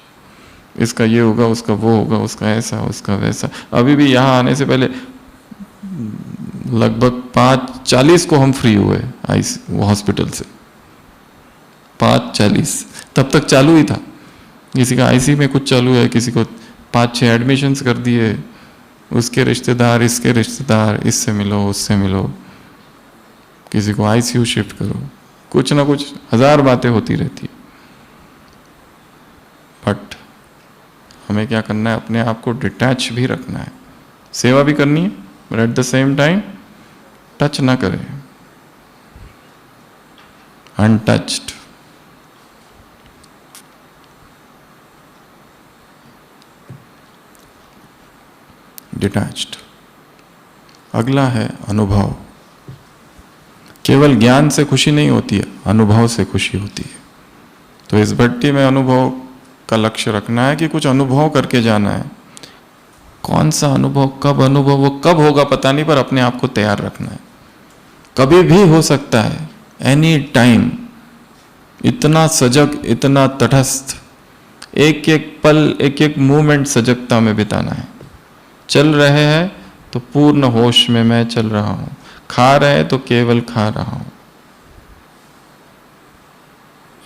इसका ये होगा, उसका वो होगा, उसका ऐसा, उसका वैसा। अभी भी यहाँ आने से पहले लगभग 5:40 को हम फ्री हुए हॉस्पिटल से, 5:40। तब तक चालू ही था, किसी का आईसी में कुछ चालू है, किसी को 5-6 एडमिशन्स कर दिए, उसके रिश्तेदार, इसके रिश्तेदार, इससे मिलो, उससे मिलो, किसी को आईसीयू शिफ्ट करो, कुछ ना कुछ 1000 बातें होती रहती है। बट हमें क्या करना है? अपने आप को डिटैच भी रखना है, सेवा भी करनी है, but at the same time touch ना करें, अनटच्ड। डिटैच्ड। अगला है अनुभव। केवल ज्ञान से खुशी नहीं होती है, अनुभव से खुशी होती है। तो इस भट्टी में अनुभव का लक्ष्य रखना है कि कुछ अनुभव करके जाना है। कौन सा अनुभव, कब अनुभव, वो कब होगा पता नहीं, पर अपने आप को तैयार रखना है। कभी भी हो सकता है, एनी टाइम। इतना सजग, इतना तटस्थ, एक एक पल, एक एक मूवमेंट सजगता में बिताना है। चल रहे हैं तो पूर्ण होश में मैं चल रहा हूं, खा रहे हैं तो केवल खा रहा हूं,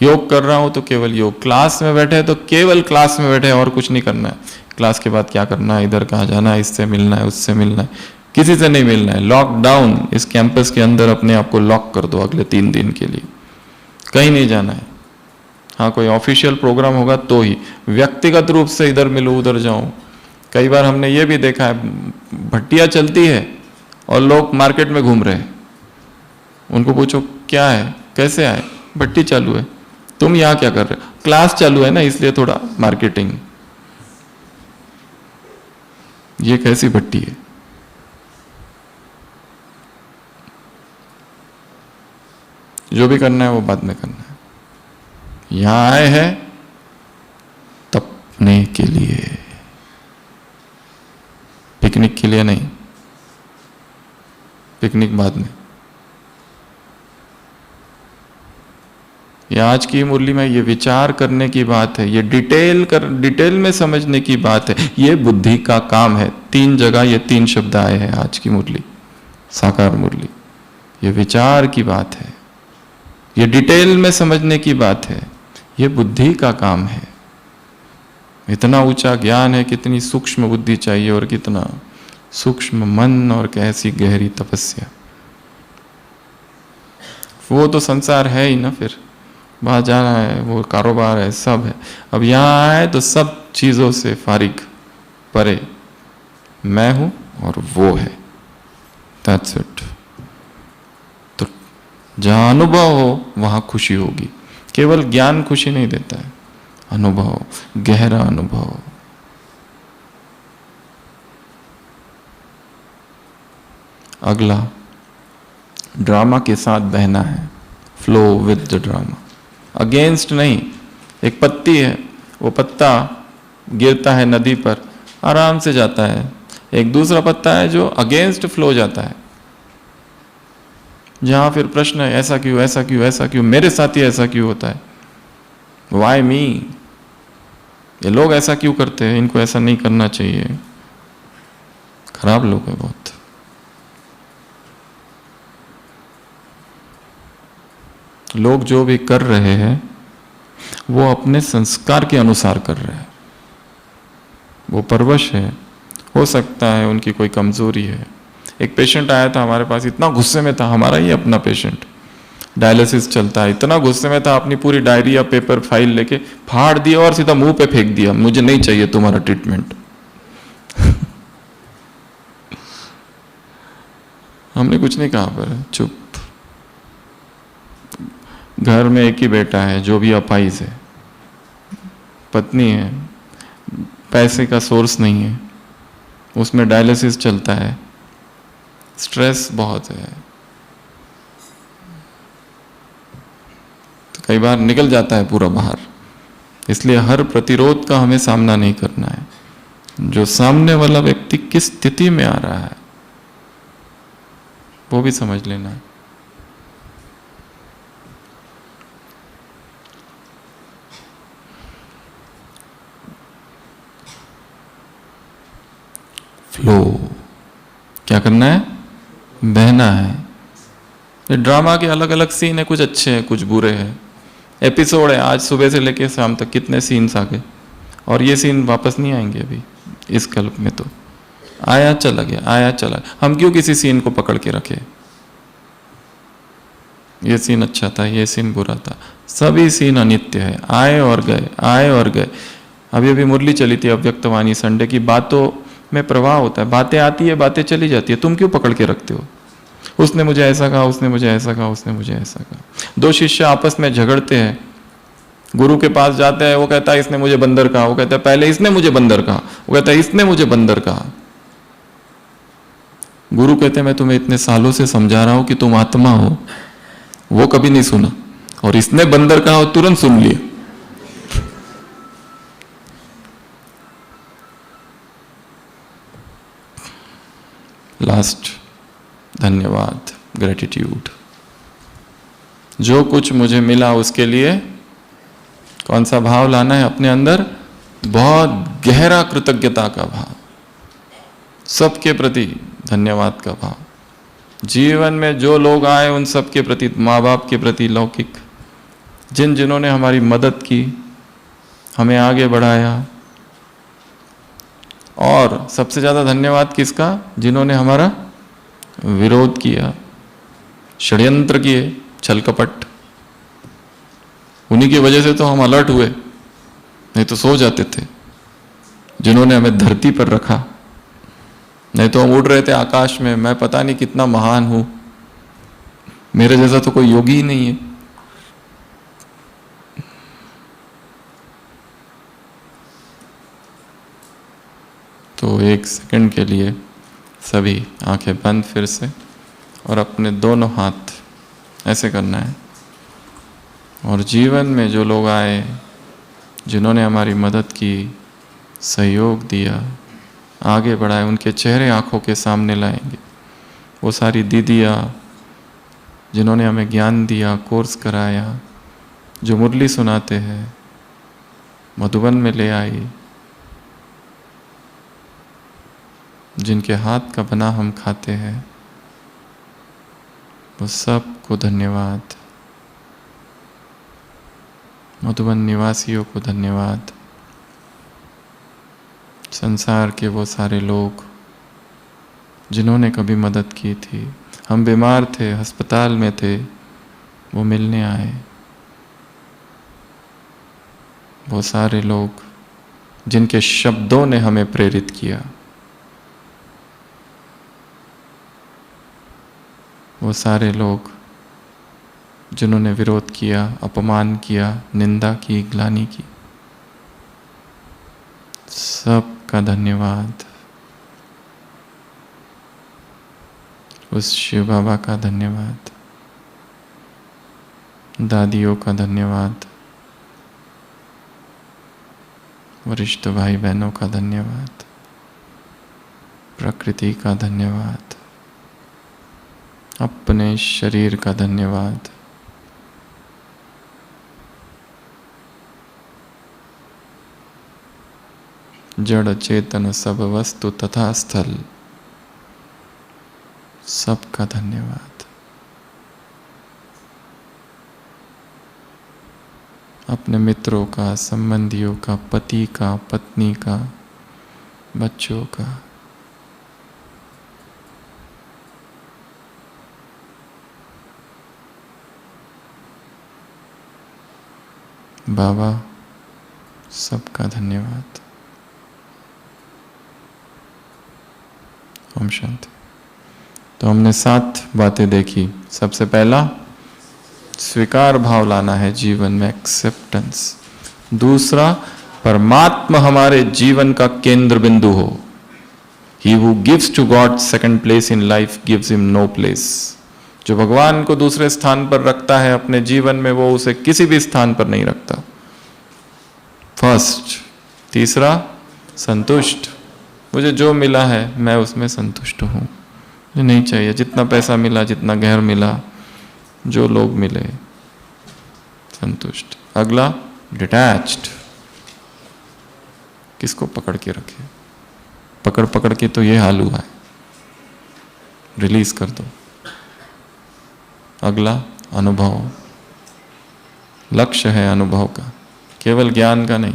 योग कर रहा हूं तो केवल योग, क्लास में बैठे तो केवल क्लास में बैठे, और कुछ नहीं करना है। क्लास के बाद क्या करना है, इधर कहाँ जाना है, इससे मिलना है, उससे मिलना है, किसी से नहीं मिलना है। लॉकडाउन, इस कैंपस के अंदर अपने आप को लॉक कर दो अगले 3 दिन के लिए, कहीं नहीं जाना है। हाँ, कोई ऑफिशियल प्रोग्राम होगा तो ही, व्यक्तिगत रूप से इधर मिलो उधर जाऊं। कई बार हमने ये भी देखा है, भट्टियां चलती है और लोग मार्केट में घूम रहे हैं, उनको पूछो क्या है, कैसे आए, भट्टी चालू है। तुम यहां क्या कर रहे हो? क्लास चालू है ना, इसलिए थोड़ा मार्केटिंग। ये कैसी भट्टी है? जो भी करना है वो बाद में करना है। यहां आए हैं तपने के लिए, पिकनिक के लिए नहीं। पिकनिक बाद में। ये आज की मुरली में ये विचार करने की बात है, ये डिटेल में समझने की बात है। ये बुद्धि का काम है। 3 जगह ये 3 शब्द आए हैं आज की मुरली, साकार मुरली। ये विचार की बात है, ये डिटेल में समझने की बात है, ये बुद्धि का काम है। इतना ऊंचा ज्ञान है, कितनी सूक्ष्म बुद्धि चाहिए और कितना सूक्ष्म मन और कैसी गहरी तपस्या। वो तो संसार है ही ना, फिर वहां जाना है, वो कारोबार है, सब है। अब यहां आए तो सब चीजों से फारिग, परे मैं हूं और वो है, दैट्स इट। तो जहां अनुभव हो वहां खुशी होगी। केवल ज्ञान खुशी नहीं देता है, अनुभव, गहरा अनुभव। अगला, ड्रामा के साथ बहना है, flow with the drama, against नहीं। एक पत्ती है, वो पत्ता गिरता है नदी पर, आराम से जाता है। एक दूसरा पत्ता है जो अगेंस्ट फ्लो जाता है, जहां फिर प्रश्न है ऐसा क्यों, ऐसा क्यों, ऐसा क्यों, मेरे साथ ही ऐसा क्यों होता है, वाई मी, ये लोग ऐसा क्यों करते हैं, इनको ऐसा नहीं करना चाहिए। खराब लोग हैं बहुत। लोग जो भी कर रहे हैं वो अपने संस्कार के अनुसार कर रहे हैं। वो परवश है, हो सकता है उनकी कोई कमजोरी है। एक पेशेंट आया था हमारे पास, इतना गुस्से में था, हमारा ही अपना पेशेंट, डायलिसिस चलता है, इतना गुस्से में था, अपनी पूरी डायरी या पेपर फाइल लेके फाड़ दिया और सीधा मुंह पे फेंक दिया, मुझे नहीं चाहिए तुम्हारा ट्रीटमेंट। हमने कुछ नहीं कहा, पर चुप। घर में एक ही बेटा है जो भी अपाहिज है, पत्नी है, पैसे का सोर्स नहीं है, उसमें डायलिसिस चलता है, स्ट्रेस बहुत है, तो कई बार निकल जाता है पूरा बाहर। इसलिए हर प्रतिरोध का हमें सामना नहीं करना है। जो सामने वाला व्यक्ति किस स्थिति में आ रहा है वो भी समझ लेना है। फ्लो क्या करना है? बहना है। ये ड्रामा के अलग अलग सीन है, कुछ अच्छे हैं कुछ बुरे हैं, एपिसोड है, आज सुबह से लेकर शाम तक कितने सीन्स आ गए, और ये सीन वापस नहीं आएंगे अभी इस कल्प में। तो आया चला गया, आया चला गया। हम क्यों किसी सीन को पकड़ के रखे? ये सीन अच्छा था, ये सीन बुरा था, सभी सीन अनित्य है, आए और गए, आए और गए। अभी अभी मुरली चली थी अव्यक्तवाणी संडे की, बातों में प्रवाह होता है, बातें आती है बातें चली जाती है, तुम क्यों पकड़ के रखते हो? उसने मुझे ऐसा कहा, उसने मुझे ऐसा कहा, उसने मुझे ऐसा कहा। दो शिष्य आपस में झगड़ते हैं, गुरु के पास जाते हैं, वो कहता है इसने मुझे बंदर कहा, वो कहता है पहले इसने मुझे बंदर कहा, वो कहता है इसने मुझे बंदर कहा। गुरु कहते हैं मैं तुम्हें इतने सालों से समझा रहा हूं कि तुम आत्मा हो, वो कभी नहीं सुना, और इसने बंदर कहा और तुरंत सुन लिया। लास्ट, धन्यवाद, ग्रेटिट्यूड। जो कुछ मुझे मिला उसके लिए कौन सा भाव लाना है अपने अंदर? बहुत गहरा कृतज्ञता का भाव, सबके प्रति धन्यवाद का भाव। जीवन में जो लोग आए उन सब के प्रति, माँ बाप के प्रति, लौकिक, जिन्होंने हमारी मदद की, हमें आगे बढ़ाया, और सबसे ज्यादा धन्यवाद किसका? जिन्होंने हमारा विरोध किया, षड्यंत्र किए, छल कपट। उन्हीं की वजह से तो हम अलर्ट हुए, नहीं तो सो जाते थे। जिन्होंने हमें धरती पर रखा, नहीं तो हम उड़ रहे थे आकाश में, मैं पता नहीं कितना महान हूं, मेरे जैसा तो कोई योगी ही नहीं है। तो एक सेकंड के लिए सभी आंखें बंद फिर से, और अपने दोनों हाथ ऐसे करना है, और जीवन में जो लोग आए, जिन्होंने हमारी मदद की, सहयोग दिया, आगे बढ़ाए, उनके चेहरे आंखों के सामने लाएंगे। वो सारी दीदियाँ जिन्होंने हमें ज्ञान दिया, कोर्स कराया, जो मुरली सुनाते हैं, मधुबन में ले आई, जिनके हाथ का बना हम खाते हैं, वो सबको धन्यवाद। मधुबन निवासियों को धन्यवाद। संसार के वो सारे लोग जिन्होंने कभी मदद की थी, हम बीमार थे, अस्पताल में थे, वो मिलने आए। वो सारे लोग जिनके शब्दों ने हमें प्रेरित किया, वो सारे लोग जिन्होंने विरोध किया, अपमान किया, निंदा की, ग्लानि की, सबका धन्यवाद। उस शिव बाबा का धन्यवाद, दादियों का धन्यवाद, वरिष्ठ भाई बहनों का धन्यवाद, प्रकृति का धन्यवाद, अपने शरीर का धन्यवाद, जड़ चेतन सब वस्तु तथा स्थल, सबका धन्यवाद। अपने मित्रों का, संबंधियों का, पति का, पत्नी का, बच्चों का, बाबा, सबका धन्यवाद। ओम शांति। तो हमने 7 बातें देखी। सबसे पहला, स्वीकार भाव लाना है जीवन में, एक्सेप्टेंस। दूसरा, परमात्मा हमारे जीवन का केंद्र बिंदु हो। He who gives to God second place in life gives him no place. जो भगवान को दूसरे स्थान पर रखता है अपने जीवन में, वो उसे किसी भी स्थान पर नहीं रखता। फर्स्ट। तीसरा, संतुष्ट। मुझे जो मिला है मैं उसमें संतुष्ट हूं, मुझे नहीं चाहिए जितना पैसा मिला, जितना घर मिला, जो लोग मिले, संतुष्ट। अगला, डिटैच्ड। किसको पकड़ के रखे? पकड़ पकड़ के तो ये हाल हुआ है, रिलीज कर दो। अगला, अनुभव। लक्ष्य है अनुभव का, केवल ज्ञान का नहीं।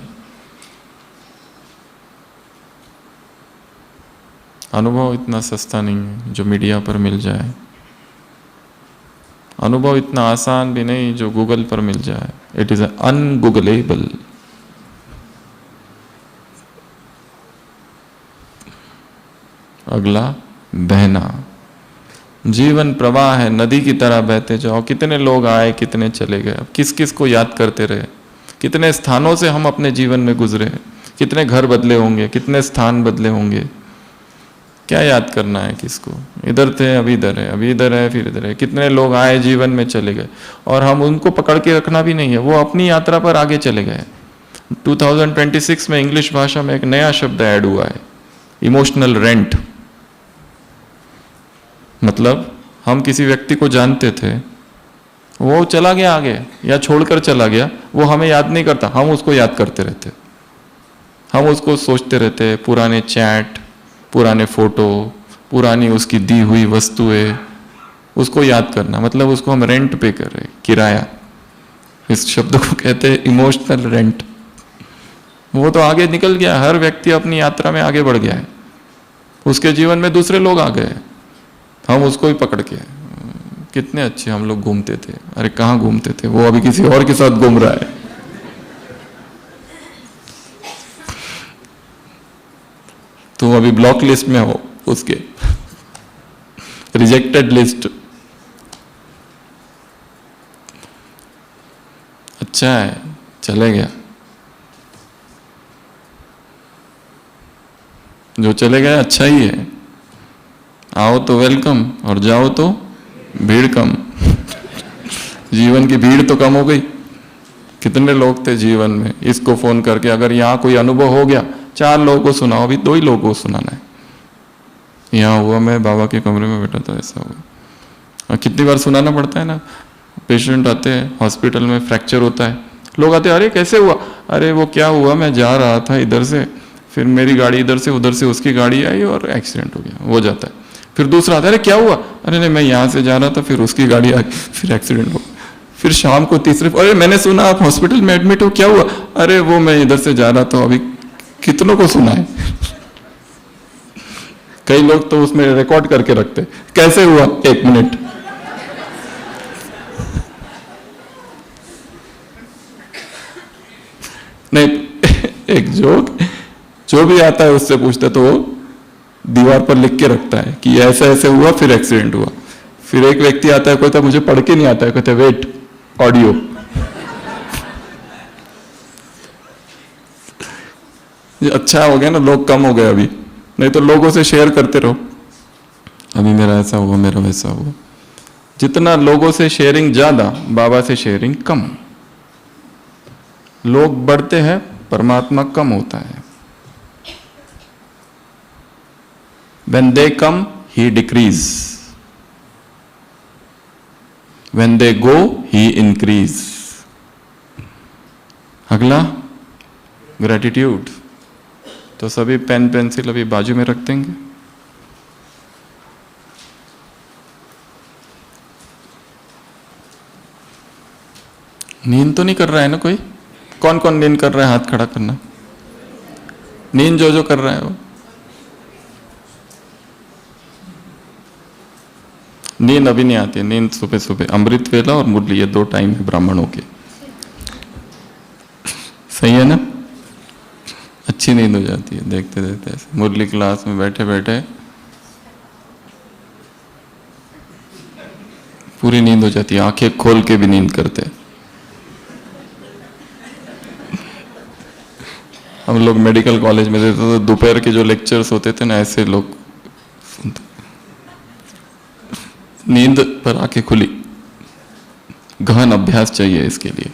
अनुभव इतना सस्ता नहीं है जो मीडिया पर मिल जाए। अनुभव इतना आसान भी नहीं जो गूगल पर मिल जाए। It is ungoogleable. अगला, बहना। जीवन प्रवाह है, नदी की तरह बहते जाओ। कितने लोग आए, कितने चले गए, अब किस किस को याद करते रहे। कितने स्थानों से हम अपने जीवन में गुजरे, कितने घर बदले होंगे, कितने स्थान बदले होंगे। क्या याद करना है किसको? इधर थे अभी इधर है, अभी इधर है फिर इधर है। कितने लोग आए, जीवन में चले गए, और हम उनको पकड़ के रखना भी नहीं है, वो अपनी यात्रा पर आगे चले गए। 2026 में इंग्लिश भाषा में एक नया शब्द ऐड हुआ है, इमोशनल रेंट। मतलब हम किसी व्यक्ति को जानते थे, वो चला गया आगे या छोड़कर चला गया, वो हमें याद नहीं करता, हम उसको याद करते रहते। हम उसको सोचते रहते, पुराने चैट, पुराने फोटो, पुरानी उसकी दी हुई वस्तुएं, उसको याद करना, मतलब उसको हम रेंट पे कर रहे, किराया। इस शब्द को कहते हैं इमोशनल रेंट। वो तो आगे निकल गया, हर व्यक्ति अपनी यात्रा में आगे बढ़ गया है, उसके जीवन में दूसरे लोग आ गए, हम उसको ही पकड़ के। कितने अच्छे हम लोग घूमते थे, अरे कहाँ घूमते थे, वो अभी किसी और के साथ घूम रहा है। तुम अभी ब्लॉक लिस्ट में हो, उसके रिजेक्टेड लिस्ट। अच्छा है, चले गया। जो चले गए अच्छा ही है। आओ तो वेलकम, और जाओ तो भीड़ कम। जीवन की भीड़ तो कम हो गई। कितने लोग थे जीवन में, इसको फोन करके अगर यहाँ कोई अनुभव हो गया, 4 लोगों को सुनाओ, अभी 2 ही लोगों को सुनाना है। यहाँ हुआ, मैं बाबा के कमरे में बैठा था, ऐसा हुआ। और कितनी बार सुनाना पड़ता है ना। पेशेंट आते हैं हॉस्पिटल में, फ्रैक्चर होता है, लोग आते हैं, अरे कैसे हुआ, अरे वो क्या हुआ, मैं जा रहा था इधर से, फिर मेरी गाड़ी इधर से, उधर से उसकी गाड़ी आई और एक्सीडेंट हो गया, हो जाता है। फिर दूसरा आता है, अरे क्या हुआ, अरे नहीं मैं यहाँ से जा रहा था, फिर उसकी गाड़ी आई, फिर एक्सीडेंट हो। फिर शाम को तीसरे, अरे मैंने सुना आप हॉस्पिटल में एडमिट हो, क्या हुआ, अरे वो मैं इधर से जा रहा था। अभी कितनों को सुना है। कई लोग तो उसमें रिकॉर्ड करके रखते, कैसे हुआ, 1 मिनट। नहीं, एक जोक, जो भी आता है उससे पूछते तो वो दीवार पर लिख के रखता है कि ऐसा ऐसे हुआ, फिर एक्सीडेंट हुआ। फिर एक व्यक्ति आता है, कहता है मुझे पढ़ के नहीं आता है, कहते हैं वेट, ऑडियो। अच्छा हो गया ना, लोग कम हो गए अभी, नहीं तो लोगों से शेयर करते रहो, अभी मेरा ऐसा हुआ, मेरा वैसा हुआ। जितना लोगों से शेयरिंग ज्यादा, बाबा से शेयरिंग कम। लोग बढ़ते हैं, परमात्मा कम होता है। When they come, he decrease. When they go, he increase. अगला, ग्रेटिट्यूड। तो सभी पेन पेंसिल अभी बाजू में रख देंगे। नींद तो नहीं कर रहा है ना कोई? कौन कौन नींद कर रहा है, हाथ खड़ा करना। नींद जो जो कर रहा है वो। नींद अभी नहीं आती है, नींद सुबह सुबह, अमृत वेला और मुरली, ये 2 टाइम है ब्राह्मणों के। सही है ना? अच्छी नींद हो जाती है देखते देखते ऐसे। मुरली क्लास में बैठे बैठे पूरी नींद हो जाती है, आंखें खोल के भी नींद करते। हम लोग मेडिकल कॉलेज में थे तो दोपहर के जो लेक्चर्स होते थे ना, ऐसे लोग सुनते, नींद पर आंखें खुली। गहन अभ्यास चाहिए इसके लिए।